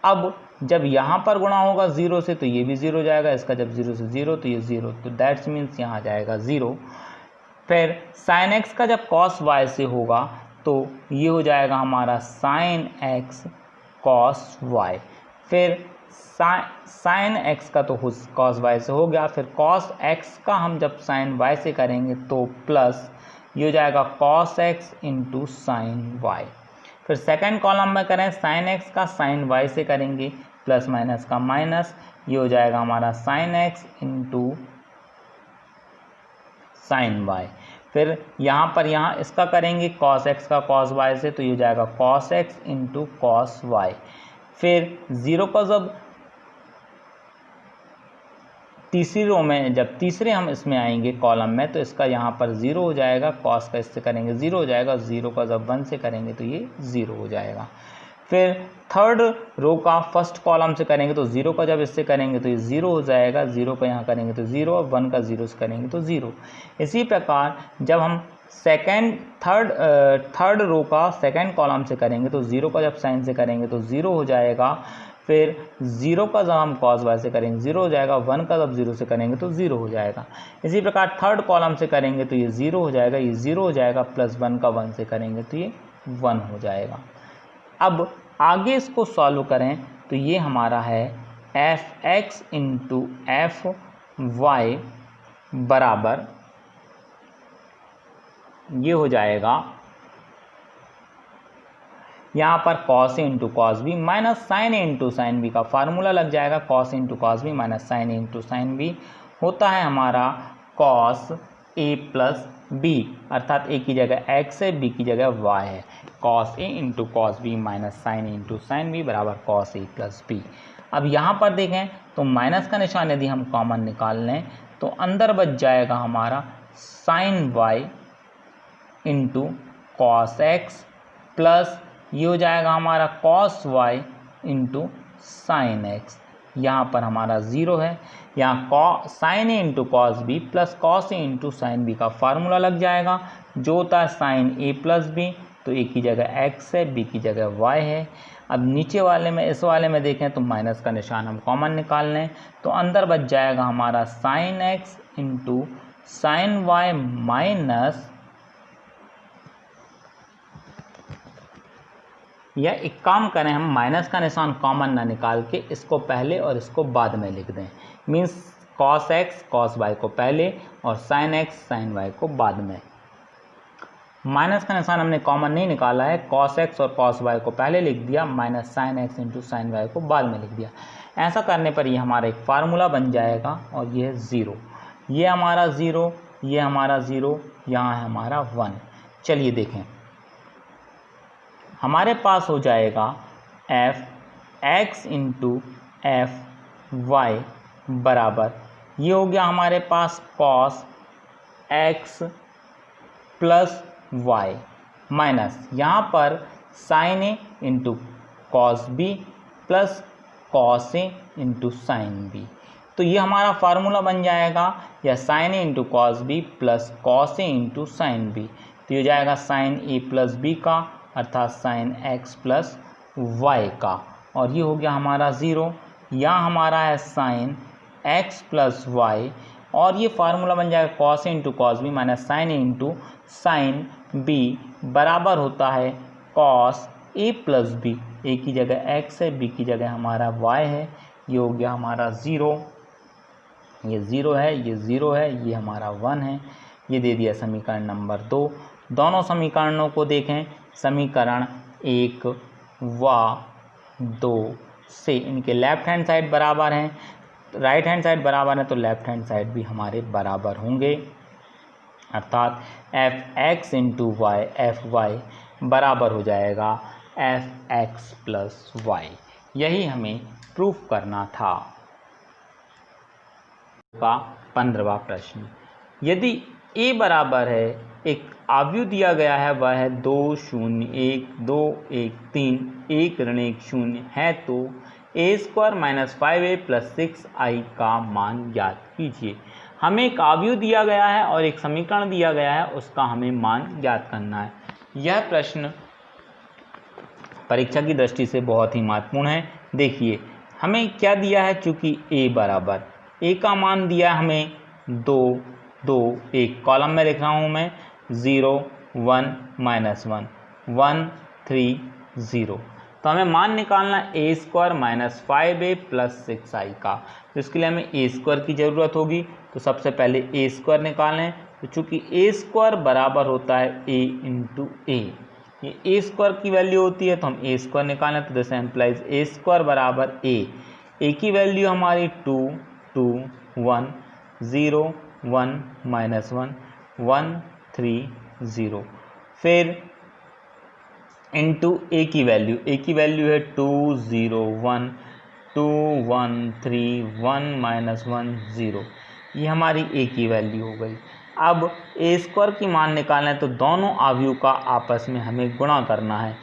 अब जब यहाँ पर गुणा होगा 0 से तो ये भी 0 हो जाएगा, इसका जब 0 से 0 तो ये 0, तो दैट्स मीन्स यहाँ आ जाएगा 0। फिर साइन x का जब cos y से होगा तो ये हो जाएगा हमारा साइन x cos y, फिर साइन x का तो cos y से हो गया, फिर cos x का हम जब साइन y से करेंगे तो प्लस ये हो जाएगा cos x into sine y। फिर सेकंड कॉलम में करें, साइन x का साइन y से करेंगे, प्लस माइनस का माइनस, ये हो जाएगा हमारा sine x into sine y। फिर यहाँ इसका करेंगे cos x का cos y से तो ये हो जाएगा cos x into cos y। फिर 0 का जब तीसरी रो में जब तीसरे हम इसमें आएंगे कॉलम में तो इसका यहाँ पर 0 हो जाएगा, cos का इससे करेंगे 0 हो जाएगा, 0 का जब 1 से करेंगे तो ये 0 हो जाएगा। फिर थर्ड रो का फर्स्ट कॉलम से करेंगे तो 0 का जब इससे करेंगे तो ये 0 हो जाएगा, 0 का यहाँ करेंगे तो 0 और 1 का 0 से करेंगे तो 0। इसी प्रकार जब हम थर्ड रो का सेकंड कॉलम से करेंगे तो 0 का जब साइन से करेंगे तो 0 हो जाएगा, फिर 0 का जब हम cos y से करेंगे 0 हो जाएगा, 1 का जब 0 से करेंगे तो 0 हो जाएगा। इसी प्रकार थर्ड कॉलम से करेंगे तो ये 0 हो जाएगा, ये 0 हो जाएगा, प्लस 1 का 1 से करेंगे तो ये 1 हो जाएगा। अब आगे इसको सॉल्व करें तो ये हमारा है f x into f y बराबर, ये हो जाएगा यहाँ पर cos a into cos b minus sine a into sine b का फार्मूला लग जाएगा। cos into cos b minus sine a into sine b होता है हमारा cos ए प्लस बी, अर्थात ए की जगह x है, b की जगह y है। cos a into cos b minus sine a into sine b बराबर cos ए प्लस बी। अब यहाँ पर देखें तो माइनस का निशान यदि हम कॉमन निकाल लें तो अंदर बच जाएगा हमारा sine y into cos x plus ये हो जाएगा हमारा cos y into sine x. यहाँ पर हमारा 0 है, यहाँ sine a into cos b plus cos a into sine b का फार्मूला लग जाएगा जो होता है साइन ए प्लस बी, तो ए की जगह x है, b की जगह y है। अब नीचे वाले में इस वाले में देखें तो माइनस का निशान हम कॉमन निकाल लें तो अंदर बच जाएगा हमारा sine x into sine y minus, या एक काम करें हम माइनस का निशान कॉमन ना निकाल के इसको पहले और इसको बाद में लिख दें, means cos x cos y को पहले और sin x sin y को बाद में। माइनस का निशान हमने कॉमन नहीं निकाला है, cos x और cos y को पहले लिख दिया, minus sin x into sine y को बाद में लिख दिया। ऐसा करने पर ये हमारा एक फार्मूला बन जाएगा और ये है 0, ये हमारा 0, ये हमारा 0, यहाँ है हमारा 1। चलिए देखें, हमारे पास हो जाएगा f(x) इंटू fy बराबर, ये हो गया हमारे पास cos x plus y minus यहाँ पर sin a into cos b plus cos a into sin b। तो ये हमारा फार्मूला बन जाएगा, या sin a into cos b plus cos a into sin b। तो ये हो जाएगा sin a प्लस b का अर्थात sin x प्लस y का, और ये हो गया हमारा 0। यहाँ हमारा है sin x प्लस y, और ये फार्मूला बन जाएगा cos a into cos b minus sin a into sin b बराबर होता है cos a plus b। a की जगह x है, b की जगह हमारा y है, ये हो गया हमारा 0, ये 0 है, ये 0 है, ये हमारा 1 है। ये दे दिया समीकरण नंबर 2। दोनों समीकरणों को देखें, समीकरण 1 व 2 से इनके लेफ्ट हैंड साइड बराबर हैं, राइट हैंड साइड बराबर है, तो लेफ्ट हैंड साइड भी हमारे बराबर होंगे, अर्थात f(x) इंटू वाई fy बराबर हो जाएगा f(x) प्लस y। यही हमें प्रूफ करना था। का 15वां प्रश्न, यदि a बराबर है, एक आव्यूह दिया गया है, वह है 2 0 1 2 1 3 1 ऋण 1 0 है, तो a² minus 5a plus 6i का मान ज्ञात कीजिए। हमें एक आव्यूह दिया गया है और एक समीकरण दिया गया है, उसका हमें मान ज्ञात करना है। यह प्रश्न परीक्षा की दृष्टि से बहुत ही महत्वपूर्ण है। देखिए हमें क्या दिया है, चूँकि a बराबर, a का मान दिया हमें 2 2, एक कॉलम में लिख रहा हूँ मैं, 0 1 माइनस 1 1 3 0। तो हमें मान निकालना a² minus 5a plus 6i का। तो इसके लिए हमें a² की ज़रूरत होगी, तो सबसे पहले a² निकालें। तो चूँकि a² बराबर होता है a इंटू a, ये a² की वैल्यू होती है, तो हम a² निकालें, तो दिस एम्प्लाइज a² बराबर a की वैल्यू हमारी 2 2 1 0 1 माइनस 1 1 3 0, फिर इंटू a की वैल्यू है 2 0 1 2 1 3 1 माइनस 1 0, ये हमारी a की वैल्यू हो गई। अब a² की मान निकालना है, तो दोनों अवयव का आपस में हमें गुणा करना है।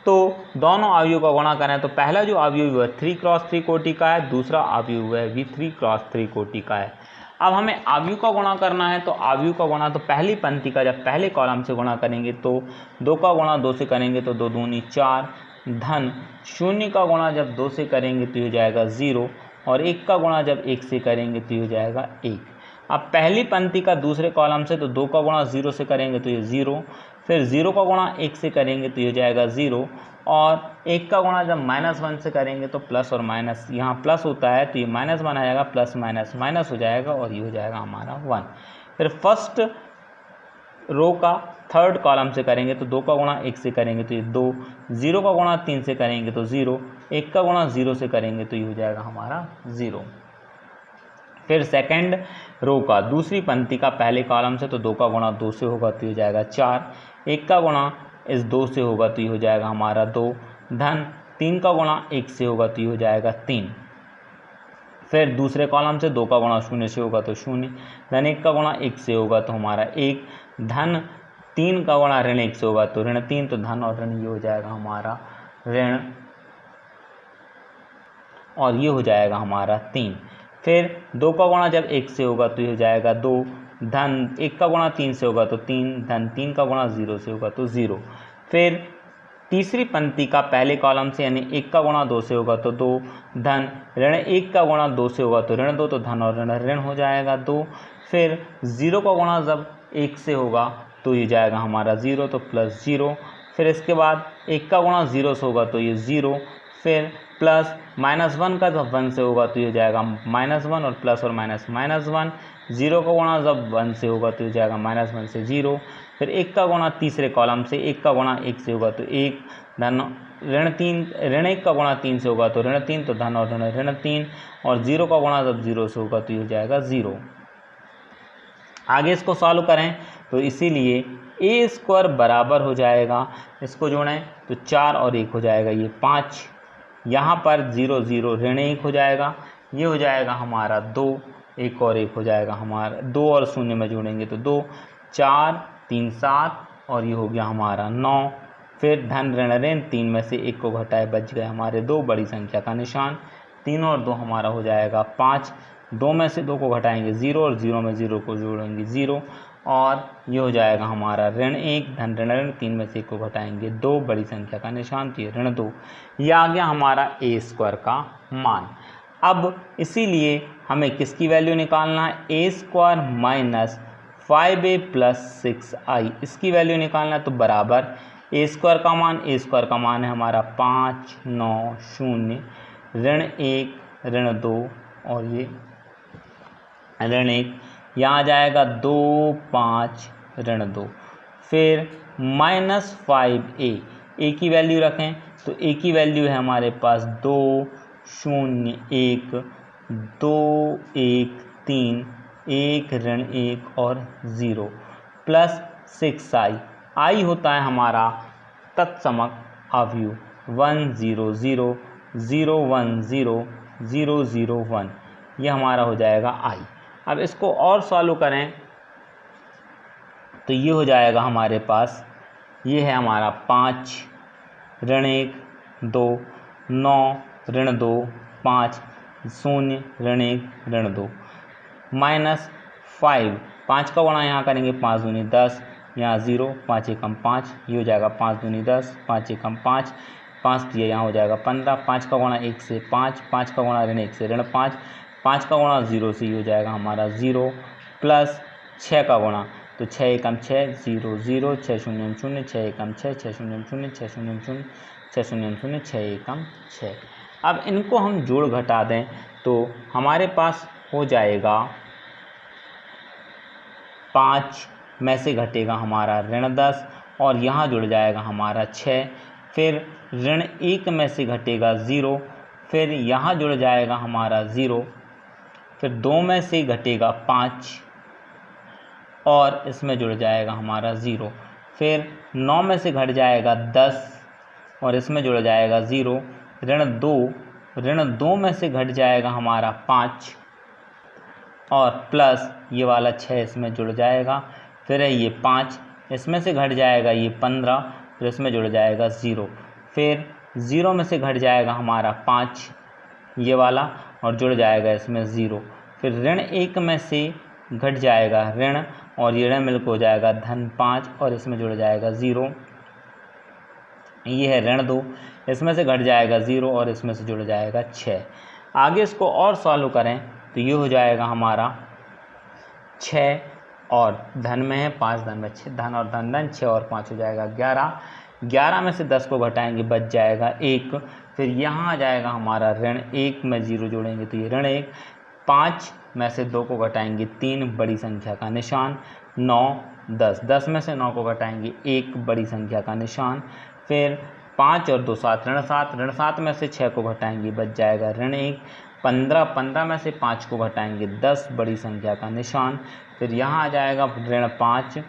तो दोनों अवयव का गुणा करना है, तो पहला जो अवयव है 3×3 कोटि का है, दूसरा अवयव है भी 3×3 कोटि का है। अब हमें अवयव का गुणा करना है, तो अवयव का गुणा तो पहली पंक्ति का जब पहले कॉलम से गुणा करेंगे तो 2 का गुणा 2 से करेंगे तो 2 दूनी 4, धन 0 का गुणा जब 2 से करेंगे तो ये हो जाएगा 0, और 1 का गुणा जब 1 से करेंगे तो ये हो जाएगा 1। अब पहली पंक्ति का दूसरे कॉलम से तो 2 का गुणा 0 से करेंगे तो ये 0, फिर 0 का गुणा 1 से करेंगे तो ये हो जाएगा 0, और 1 का गुणा जब -1 से करेंगे तो प्लस और माइनस, यहाँ प्लस होता है तो ये -1 आ जाएगा, प्लस माइनस माइनस हो जाएगा, और ये हो जाएगा हमारा 1। फिर फर्स्ट रो का थर्ड कॉलम से करेंगे तो 2 का गुणा 1 से करेंगे तो ये 2, 0 का गुणा 3 से करेंगे तो 0, 1 का गुणा 0 से करेंगे तो ये हो जाएगा हमारा 0। फिर सेकंड रो का दूसरी पंक्ति का पहले कॉलम से तो 2 का गुणा 2 से होगा तो ये हो जाएगा 4, 1 का गुणा इस 2 से होगा तो ये हो जाएगा हमारा 2, धन 3 का गुणा 1 से होगा तो ये हो जाएगा 3। फिर दूसरे कॉलम से 2 का गुणा 0 से होगा तो 0, धन 1 का गुणा 1 से होगा तो हमारा 1, धन 3 का गुणा ऋण 1 से होगा तो ऋण 3, तो धन और ऋण ये हो जाएगा हमारा ऋण, और ये हो जाएगा हमारा 3। फिर 2 का गुणा जब 1 से होगा तो ये हो जाएगा 2, धन 1 का गुणा 3 से होगा तो 3, धन 3 का गुणा 0 से होगा तो 0। फिर तीसरी पंक्ति का पहले कॉलम से यानी 1 का गुणा 2 से होगा तो 2, धन ऋण 1 का गुणा 2 से होगा तो ऋण 2, तो धन और ऋण ऋण हो जाएगा 2। फिर 0 का गुणा जब 1 से होगा तो ये जाएगा हमारा 0, तो प्लस 0। फिर इसके बाद 1 का गुणा 0 से होगा तो ये 0, फिर प्लस -1 का जब 1 से होगा तो ये हो जाएगा -1 और प्लस और माइनस -1। 0 का गुणा जब 1 से होगा तो हो जाएगा -1 से 0। फिर 1 का गुणा तीसरे कॉलम से, 1 का गुणा 1 से होगा तो 1, धन ऋण 1 का गुणा 3 से होगा तो ऋण 3, तो धन और धन ऋण 3, और 0 का गुणा जब 0 से होगा तो ये हो जाएगा 0। आगे इसको सॉल्व करें तो इसीलिए a² बराबर हो जाएगा, इसको जोड़ें तो 4 और 1 हो जाएगा ये 5, यहाँ पर 0 0 ऋण 1 हो जाएगा, ये हो जाएगा हमारा 2, 1 और 1 हो जाएगा हमारा 2 और 0 में जोड़ेंगे तो 2, 4 3 7 और ये हो गया हमारा 9। फिर धन ऋण 3 में से 1 को घटाए बच गए हमारे 2, बड़ी संख्या का निशान, 3 और 2 हमारा हो जाएगा 5, 2 में से 2 को घटाएंगे 0 और 0 में 0 को जोड़ेंगे 0, और ये हो जाएगा हमारा ऋण 1, धन ऋण 3 में से 1 को घटाएंगे 2, बड़ी संख्या का निशान, तो ये ऋण 2। ये आ गया हमारा a² का मान। अब इसीलिए हमें किसकी वैल्यू निकालना है, a² minus 5a plus 6i, इसकी वैल्यू निकालना है। तो बराबर a² का मान है हमारा 5 9 0, ऋण 1 ऋण 2 और ये ऋण 1, यहाँ आ जाएगा 2 5 ऋण 2, फिर -5a, a की वैल्यू रखें तो a की वैल्यू है हमारे पास 2 0 1 2 1 3 1 ऋण 1 और 0, प्लस 6i, i होता है हमारा तत्समक अवयव 1 0 0 0 1 0 0 0 1, ये हमारा हो जाएगा i। अब इसको और सॉल्व करें तो ये हो जाएगा हमारे पास, ये है हमारा 5 ऋण 1 2 9 ऋण 2 5 0 ऋण 1 ऋण 2, -5, 5 का गुणा यहाँ करेंगे 5 दूनी 10, यहाँ 0, 5 एकम 5, ये हो जाएगा 5 दूनी 10, 5 एकम 5, 5 दिए यहाँ हो जाएगा 15, 5 का गुणा 1 से 5, 5 का गुणा ऋण 1 से ऋण 5, 5 का गुणा 0 से ये हो जाएगा हमारा 0, प्लस 6 का गुणा तो 6 एकम 6 0 0 6 0 0 6 एकम 6 6 0 0 6 0 0 6 0 0 6 एकम 6। अब इनको हम जोड़ घटा दें तो हमारे पास हो जाएगा 5 में से घटेगा हमारा ऋण 10 और यहाँ जुड़ जाएगा हमारा 6, फिर ऋण 1 में से घटेगा 0, फिर यहाँ जुड़ जाएगा हमारा 0, फिर 2 में से घटेगा 5 और इसमें जुड़ जाएगा हमारा 0, फिर 9 में से घट जाएगा 10 और इसमें जुड़ जाएगा 0, ऋण 2 में से घट जाएगा हमारा 5 और प्लस ये वाला 6 इसमें जुड़ जाएगा, फिर है ये 5, इसमें से घट जाएगा ये 15, फिर इसमें जुड़ जाएगा 0, फिर 0 में से घट जाएगा हमारा 5 ये वाला और जुड़ जाएगा इसमें 0, फिर ऋण 1 में से घट जाएगा ऋण और ये ऋण मिलकर हो जाएगा धन 5 और इसमें जुड़ जाएगा 0, ये है ऋण 2, इसमें से घट जाएगा 0 और इसमें से जुड़ जाएगा 6। आगे इसको और सॉल्व करें तो ये हो जाएगा हमारा 6 और धन में है 5 धन में 6, धन और धन 6 और 5 हो जाएगा 11, 11 में से 10 को घटाएंगे बच जाएगा 1, फिर यहाँ आ जाएगा हमारा ऋण 1 में 0 जोड़ेंगे तो ये ऋण 1, 5 में से 2 को घटाएंगे 3, बड़ी संख्या का निशान, 9 10, 10 में से 9 को घटाएंगे 1, बड़ी संख्या का निशान, फिर 5 और 2 7 ऋण 7 में से 6 को घटाएंगे बच जाएगा ऋण 1, 15, 15 में से 5 को घटाएंगे 10, बड़ी संख्या का निशान, फिर यहाँ आ जाएगा ऋण 5,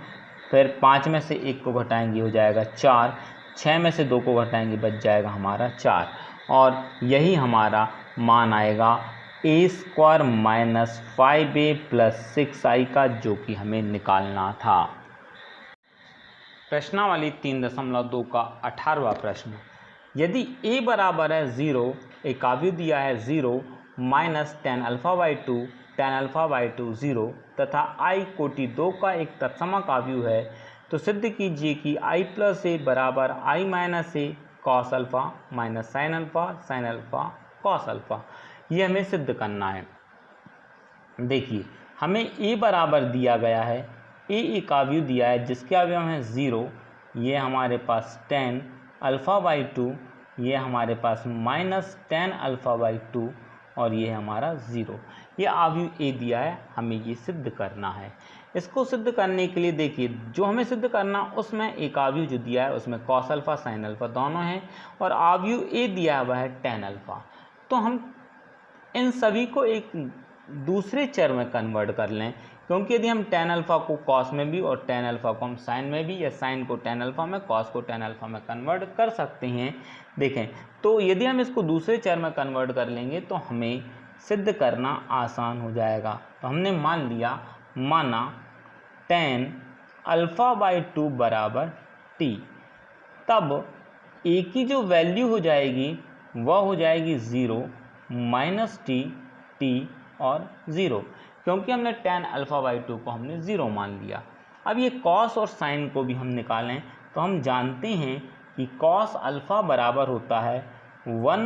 फिर 5 में से 1 को घटाएंगे हो जाएगा 4, 6 में से 2 को घटाएंगे बच जाएगा हमारा 4, और यही हमारा मान आएगा a² minus 5a plus 6i का, जो कि हमें निकालना था। प्रश्नावली 3.2 का 18वां प्रश्न, यदि a बराबर है 0, एक अवयव दिया है 0 माइनस tan α/2 0 तथा i कोटि 2 का एक तत्समक अवयव है, तो सिद्ध कीजिए कि i प्लस a बराबर i minus a cos alpha minus sin alpha cos alpha. ये हमें सिद्ध करना है। देखिए हमें a बराबर दिया गया है, a एक अवयव दिया है जिसके अवयव हैं 0, ये हमारे पास tan α/2 ये हमारे पास -tan α/2 और ये हमारा 0। ये आव्यूह ए दिया है, हमें ये सिद्ध करना है। इसको सिद्ध करने के लिए देखिए, जो हमें सिद्ध करना उसमें एक आव्यूह जो दिया है उसमें cos α sin α दोनों हैं और आव्यूह ए दिया हुआ है tan α। तो हम इन सभी को एक दूसरे चर में कन्वर्ट कर लें, क्योंकि यदि हम tan α को cos में भी और tan α को हम sin में भी, या sin को tan α में, cos को tan α में कन्वर्ट कर सकते हैं। देखें, तो यदि हम इसको दूसरे चर में कन्वर्ट कर लेंगे तो हमें सिद्ध करना आसान हो जाएगा। तो हमने माना tan α/2 बराबर t, तब a की जो वैल्यू हो जाएगी वह हो जाएगी 0, -t और 0, क्योंकि हमने tan α/2 को हमने 0 मान लिया। अब ये cos और sin को भी हम निकालें तो हम जानते हैं कि cos α बराबर होता है 1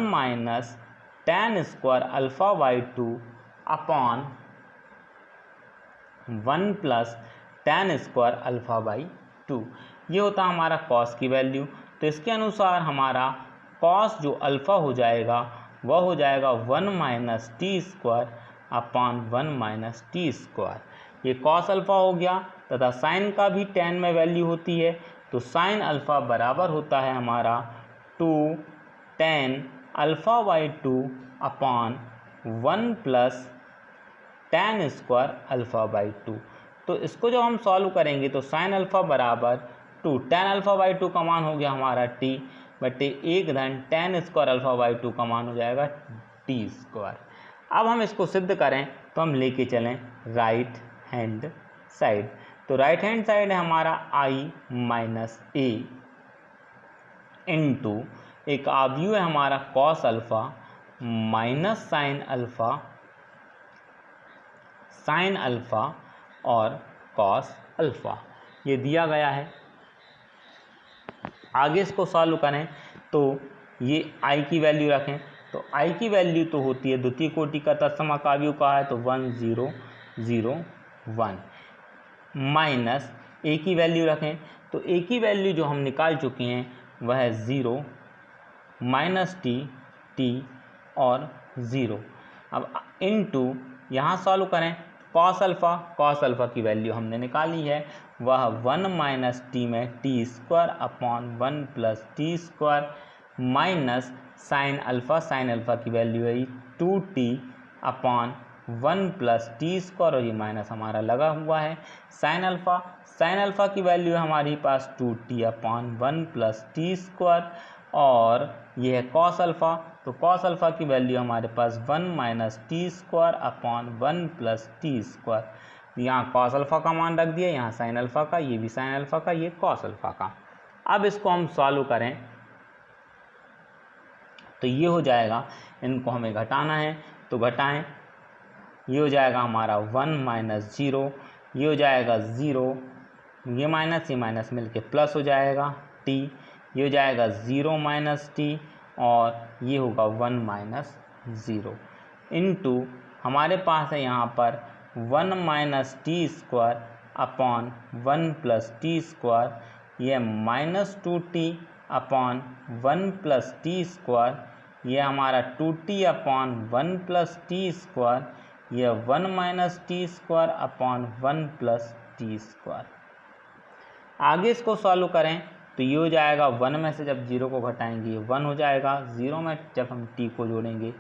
- tan² α/2 अपॉन 1 + tan² α/2। ये होता है हमारा cos की वैल्यू। तो इसके अनुसार हमारा cos जो अल्फ़ा हो जाएगा वह हो जाएगा 1 - t² अपॉन 1 - t²। ये cos अल्फ़ा हो गया, तथा sin का भी tan में वैल्यू होती है। तो sin अल्फ़ा बराबर होता है हमारा 2 tan α/2 अपॉन 1 + tan² α/2। तो इसको जब हम सॉल्व करेंगे तो sin अल्फ़ा बराबर 2 tan α/2 का मान हो गया हमारा t बटे 1 धन tan² α/2 का मान हो जाएगा t²। अब हम इसको सिद्ध करें तो हम लेके चलें राइट हैंड साइड। तो राइट हैंड साइड है हमारा i - a इंटू एक आव्यूह है हमारा cos alpha minus sin alpha और cos अल्फ़ा, ये दिया गया है। आगे इसको सॉल्व करें तो ये i की वैल्यू रखें, तो i की वैल्यू तो होती है द्वितीय कोटि का तत्समक आव्यूह का है तो 1 0 0 1, माइनस a की वैल्यू रखें, तो a की वैल्यू जो हम निकाल चुके हैं वह है 0 -t और 0। अब इनटू यहाँ सॉल्व करें cos अल्फ़ा की वैल्यू हमने निकाली है, वह 1 - t में t² upon 1 + t² minus sin alpha की वैल्यू है 2t अपॉन 1 + t² और ये माइनस हमारा लगा हुआ है। sin अल्फ़ा की वैल्यू है हमारे पास 2t अपॉन 1 + t² और ये है cos अल्फ़ा, तो cos अल्फ़ा की वैल्यू हमारे पास 1 - t² अपॉन 1 + t²। यहाँ cos अल्फ़ा का मान रख दिया, यहाँ sin अल्फ़ा का, ये भी sin अल्फ़ा का, ये cos अल्फ़ा का। अब इसको हम सॉल्व करें तो ये हो जाएगा, इनको हमें घटाना है तो घटाएं, ये हो जाएगा हमारा 1 - 0, ये हो जाएगा 0, ये माइनस मिलके प्लस हो जाएगा t, ये हो जाएगा 0 - t और ये होगा 1 - 0 इंटू हमारे पास है यहाँ पर 1 - t² अपॉन 1 + t², ये -2t अपॉन 1 + t², ये हमारा 2t अपॉन 1 + t², यह 1 - t² अपॉन 1 + t²। आगे इसको सॉल्व करें तो ये हो जाएगा 1 में से जब 0 को घटाएंगे ये 1 हो जाएगा, 0 में जब हम t को जोड़ेंगे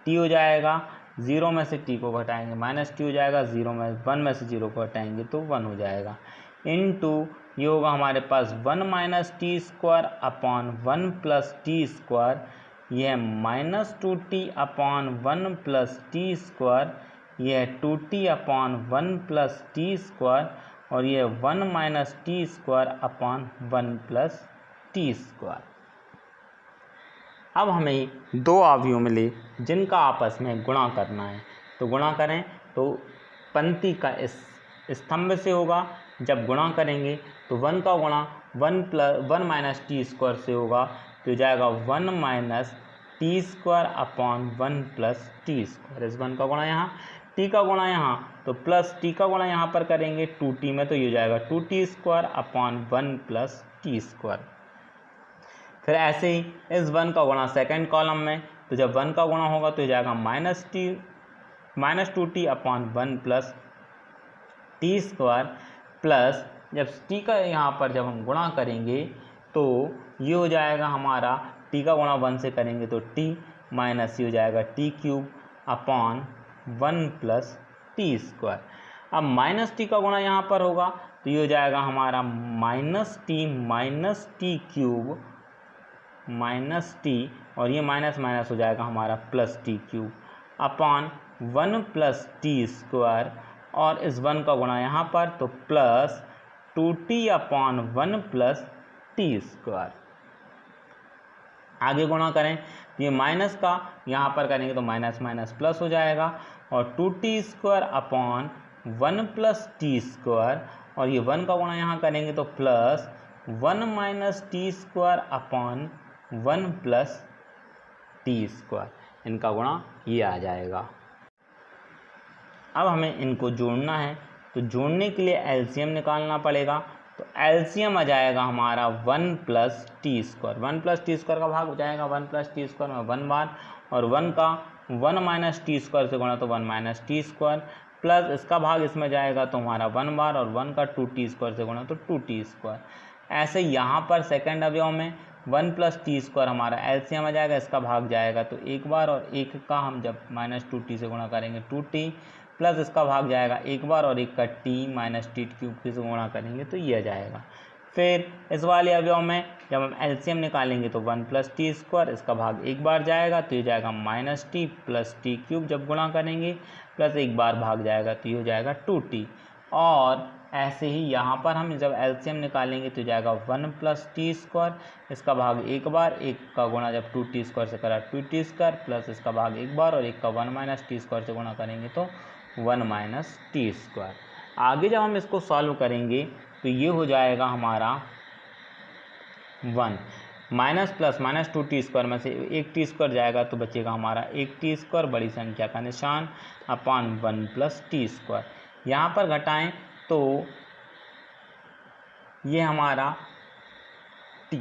t हो जाएगा, 0 में से t को घटाएंगे -t हो जाएगा, 0 में 1 में से 0 को घटाएंगे तो 1 हो जाएगा, इनटू ये होगा हमारे पास 1 - t² अपॉन 1 + t², यह -2t अपॉन 1 + t², यह 2t अपॉन 1 + t² और ये 1 - t² अपॉन 1 + t²। अब हमें दो आव्यूह मिले जिनका आपस में गुणा करना है, तो गुणा करें तो पंक्ति का इस स्तंभ से होगा, जब गुणा करेंगे तो 1 का गुणा 1 - t² से होगा, तो जाएगा 1 - t² अपॉन 1 + t²। इस 1 का गुणा यहाँ, t का गुणा यहाँ, तो प्लस t का गुणा यहाँ पर करेंगे 2t में, तो ये जाएगा 2t² अपॉन 1 + t²। फिर ऐसे ही इस 1 का गुणा सेकंड कॉलम में, तो जब 1 का गुणा होगा तो जाएगा -2t upon 1 plus T square, plus जब t का यहाँ पर जब हम गुणा करेंगे तो ये हो जाएगा हमारा, t का गुणा 1 से करेंगे तो t माइनस ये हो जाएगा t cube upon 1 plus T square. अब माइनस टी का गुणा यहाँ पर होगा तो ये हो जाएगा हमारा minus T cube minus T, और ये माइनस माइनस हो जाएगा हमारा plus T cube upon 1 plus T square, और इस 1 का गुणा यहाँ पर तो plus 2t upon 1 plus T square. आगे गुणा करें ये माइनस का यहाँ पर करेंगे तो माइनस माइनस प्लस हो जाएगा, और 2t square upon 1 plus T square, और ये 1 का गुणा यहाँ करेंगे तो plus 1 minus T square upon 1 plus T square, इनका गुणा ये आ जाएगा। अब हमें इनको जोड़ना है, तो जोड़ने के लिए एलसीएम निकालना पड़ेगा, तो एलसीएम आ जाएगा हमारा 1 plus T square. 1 plus T square का भाग हो जाएगा 1 प्लस टी स्क्वायर में 1 बार, और 1 का 1 माइनस टी स्क्वायर से गुणा तो 1 माइनस टी स्क्वायर, प्लस इसका भाग इसमें जाएगा तो हमारा 1 बार, और 1 का 2t स्क्वायर से गुणा तो 2t स्क्वायर। ऐसे यहाँ पर सेकंड अवयव में 1 प्लस टी स्क्वायर हमारा एलसीएम आ जाएगा, इसका भाग जाएगा तो 1 बार, और 1 का हम जब माइनस 2t से गुणा करेंगे 2t, प्लस इसका भाग जाएगा 1 बार, और 1 का t माइनस टी क्यूब से गुणा करेंगे तो ये आ जाएगा। फिर इस वाले अवयव में जब हम एलसीएम निकालेंगे तो 1 प्लस टी स्क्वायर, इसका भाग 1 बार जाएगा तो ये जाएगा minus T plus T cube, जब गुणा करेंगे प्लस 1 बार भाग जाएगा तो ये हो जाएगा 2t। और ऐसे ही यहाँ पर हम जब एलसीएम निकालेंगे तो जाएगा 1 प्लस टी स्क्वायर, इसका भाग 1 बार, 1 का गुणा जब 2t स्क्वायर से करा 2t स्क्वायर, प्लस इसका भाग 1 बार, और 1 का 1 माइनस टी स्क्वायर से गुणा करेंगे तो 1 माइनस टी स्क्वायर। आगे जब हम इसको सॉल्व करेंगे तो ये हो जाएगा हमारा 1 minus plus minus 2t square में से 1t स्क्वायर जाएगा तो बचेगा हमारा 1t स्क्वायर, बड़ी संख्या का निशान, अपॉन 1 प्लस टी स्क्वायर। यहाँ पर घटाएं तो ये हमारा t,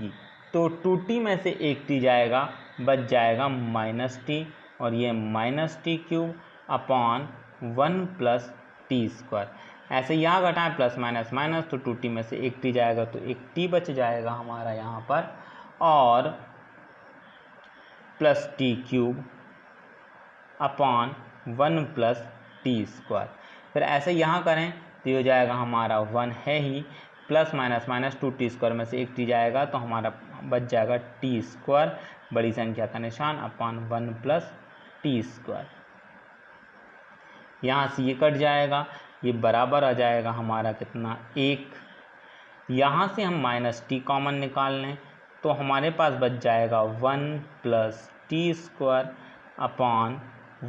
तो 2t में से 1t जाएगा, बच जाएगा माइनस टी, और ये minus T cube upon 1 plus T square. ऐसे यहाँ घटाएं प्लस माइनस माइनस, तो 2t में से 1t जाएगा तो 1t बच जाएगा हमारा यहाँ पर, और plus T cube upon 1 plus T square. फिर ऐसे यहाँ करें तो ये हो जाएगा हमारा 1 है ही, plus minus minus 2t square में से 1t जाएगा तो हमारा बच जाएगा टी स्क्वायर, बड़ी संख्या का निशान, अपॉन 1 प्लस टी स्क्वायर। यहाँ से ये कट जाएगा, ये बराबर आ जाएगा हमारा कितना 1। यहाँ से हम माइनस टी कॉमन निकाल लें तो हमारे पास बच जाएगा 1 plus T square upon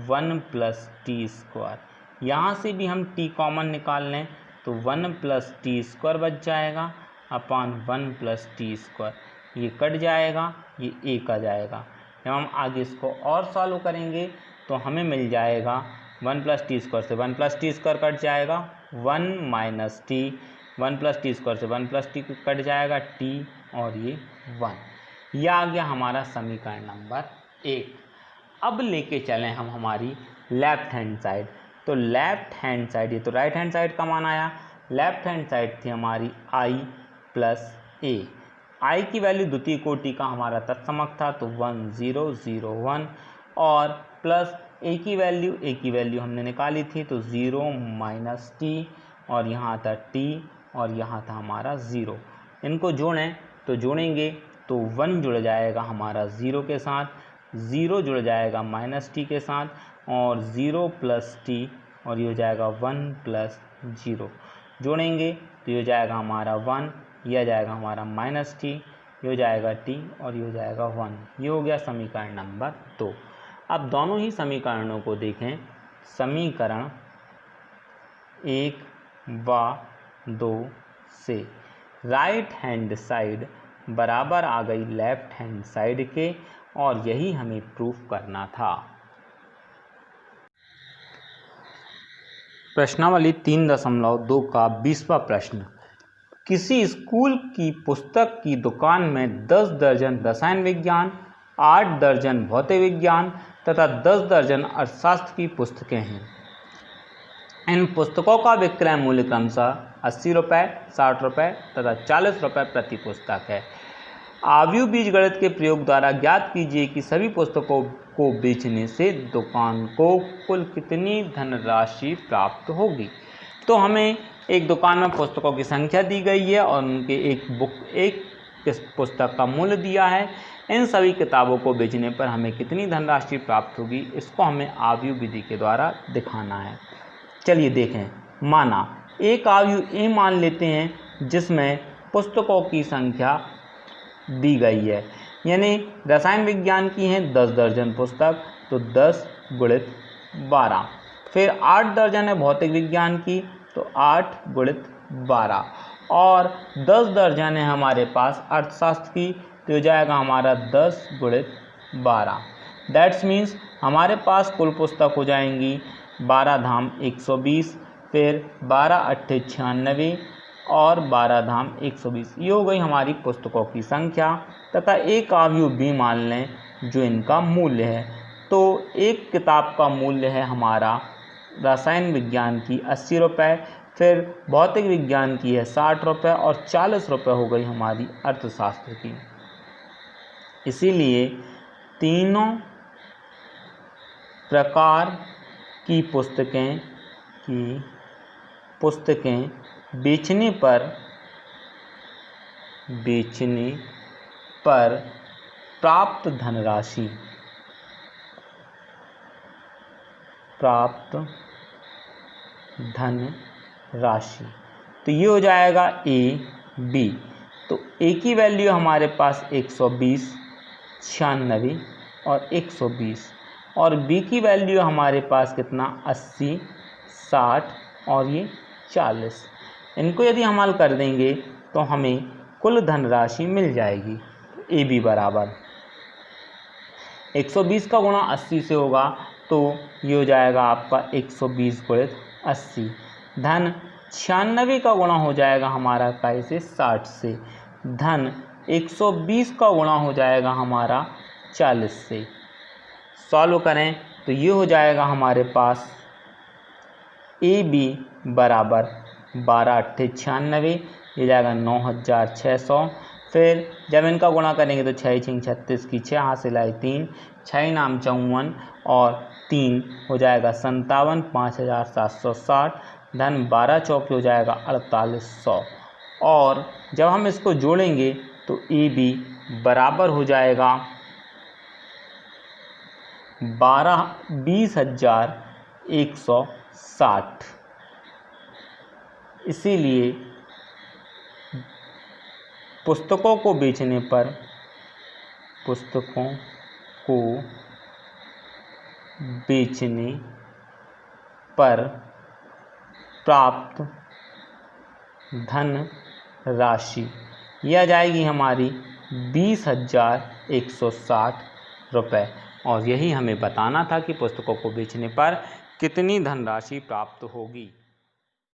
1 plus T square. यहाँ से भी हम t कॉमन निकाल लें तो 1 प्लस टी स्क्वायर बच जाएगा अपॉन 1 प्लस टी स्क्वायर, ये कट जाएगा, ये 1 आ जाएगा। जब हम आगे इसको और सॉल्व करेंगे तो हमें मिल जाएगा 1 प्लस टी स्क्वायर से 1 प्लस टी स्क्वायर कट जाएगा, 1 minus T, 1 plus T square से 1 प्लस टी कट जाएगा t, और ये 1। यह आ गया हमारा समीकरण नंबर 1। अब लेके चलें हम हमारी लेफ्ट हैंड साइड, तो लेफ्ट हैंड साइड, ये तो राइट हैंड साइड का मान आया, लेफ्ट हैंड साइड थी हमारी i प्लस a। i की वैल्यू द्वितीय कोटि का हमारा तत्समक था तो 1 0 0 1, और प्लस a की वैल्यू हमने निकाली थी तो 0 माइनस टी, और यहाँ था t, और यहाँ था हमारा 0। इनको जोड़ें तो जोड़ेंगे तो 1 जुड़ जाएगा हमारा 0 के साथ, 0 जुड़ जाएगा माइनस टी के साथ, और 0 प्लस टी, और ये हो जाएगा 1 प्लस 0। जोड़ेंगे तो ये हो जाएगा हमारा 1, ये आ जाएगा हमारा माइनस टी, ये हो जाएगा टी, और ये हो जाएगा 1। ये हो गया समीकरण नंबर 2। अब दोनों ही समीकरणों को देखें, समीकरण 1 व 2 से राइट हैंड साइड बराबर आ गई लेफ्ट हैंड साइड के, और यही हमें प्रूफ करना था। प्रश्नावली 3.2 का 20वां प्रश्न, किसी स्कूल की पुस्तक की दुकान में 10 दर्जन रसायन विज्ञान, 8 दर्जन भौतिक विज्ञान तथा 10 दर्जन अर्थशास्त्र की पुस्तकें हैं। इन पुस्तकों का विक्रय मूल्य क्रमशः 80 रुपये, 60 रुपये तथा 40 रुपये प्रति पुस्तक है। आव्यूह बीजगणित के प्रयोग द्वारा ज्ञात कीजिए कि सभी पुस्तकों को बेचने से दुकान को कुल कितनी धनराशि प्राप्त होगी। तो हमें एक दुकान में पुस्तकों की संख्या दी गई है और उनके एक पुस्तक का मूल्य दिया है। इन सभी किताबों को बेचने पर हमें कितनी धनराशि प्राप्त होगी, इसको हमें आव्यूह विधि के द्वारा दिखाना है। चलिए देखें। माना एक आव्यूह ए मान लेते हैं जिसमें पुस्तकों की संख्या दी गई है, यानी रसायन विज्ञान की हैं 10 दर्जन पुस्तक, तो 10 गुणित 12। फिर 8 दर्जन है भौतिक विज्ञान की, तो 8 गुणित 12। और 10 दर्जन है हमारे पास अर्थशास्त्र की, तो हो जाएगा हमारा 10 गुणित 12। दैट्स मीन्स हमारे पास कुल पुस्तक हो जाएंगी 12 धाम 120, फिर 12 अट्ठे 96 और 12 धाम 120। ये हो गई हमारी पुस्तकों की संख्या तथा एक आव्यूह बी मान लें जो इनका मूल्य है। तो एक किताब का मूल्य है हमारा रसायन विज्ञान की 80 रुपये, फिर भौतिक विज्ञान की है 60 रुपये और 40 रुपये हो गई हमारी अर्थशास्त्र की। इसीलिए तीनों प्रकार की पुस्तकें बेचने पर प्राप्त धनराशि तो ये हो जाएगा ए बी। तो ए की वैल्यू हमारे पास 120, 96 और 120 और बी की वैल्यू हमारे पास कितना 80, 60 और ये 40। इनको यदि हम हल कर देंगे तो हमें कुल धनराशि मिल जाएगी। ए बी बराबर 120 का गुणा 80 से होगा, तो ये हो जाएगा आपका 120 गुणित 80। धन 96 का गुणा हो जाएगा हमारा कैसे 60 से। धन 120 का गुणा हो जाएगा हमारा 40 से। सॉल्व करें तो ये हो जाएगा हमारे पास ए बी बराबर 12 अट्ठे 96, ये जाएगा 9600। फिर जब इनका गुणा करेंगे तो 6 6 36 की 6 हासिल आई 3, 6 नाम 54 और 3 हो जाएगा 57, 5760। धन 12 चौके हो जाएगा 4800। और जब हम इसको जोड़ेंगे तो ए बी बराबर हो जाएगा 20,160। इसीलिए पुस्तकों को बेचने पर प्राप्त धन राशि यह जाएगी हमारी 20,160 रुपये। और यही हमें बताना था कि पुस्तकों को बेचने पर कितनी धनराशि प्राप्त होगी।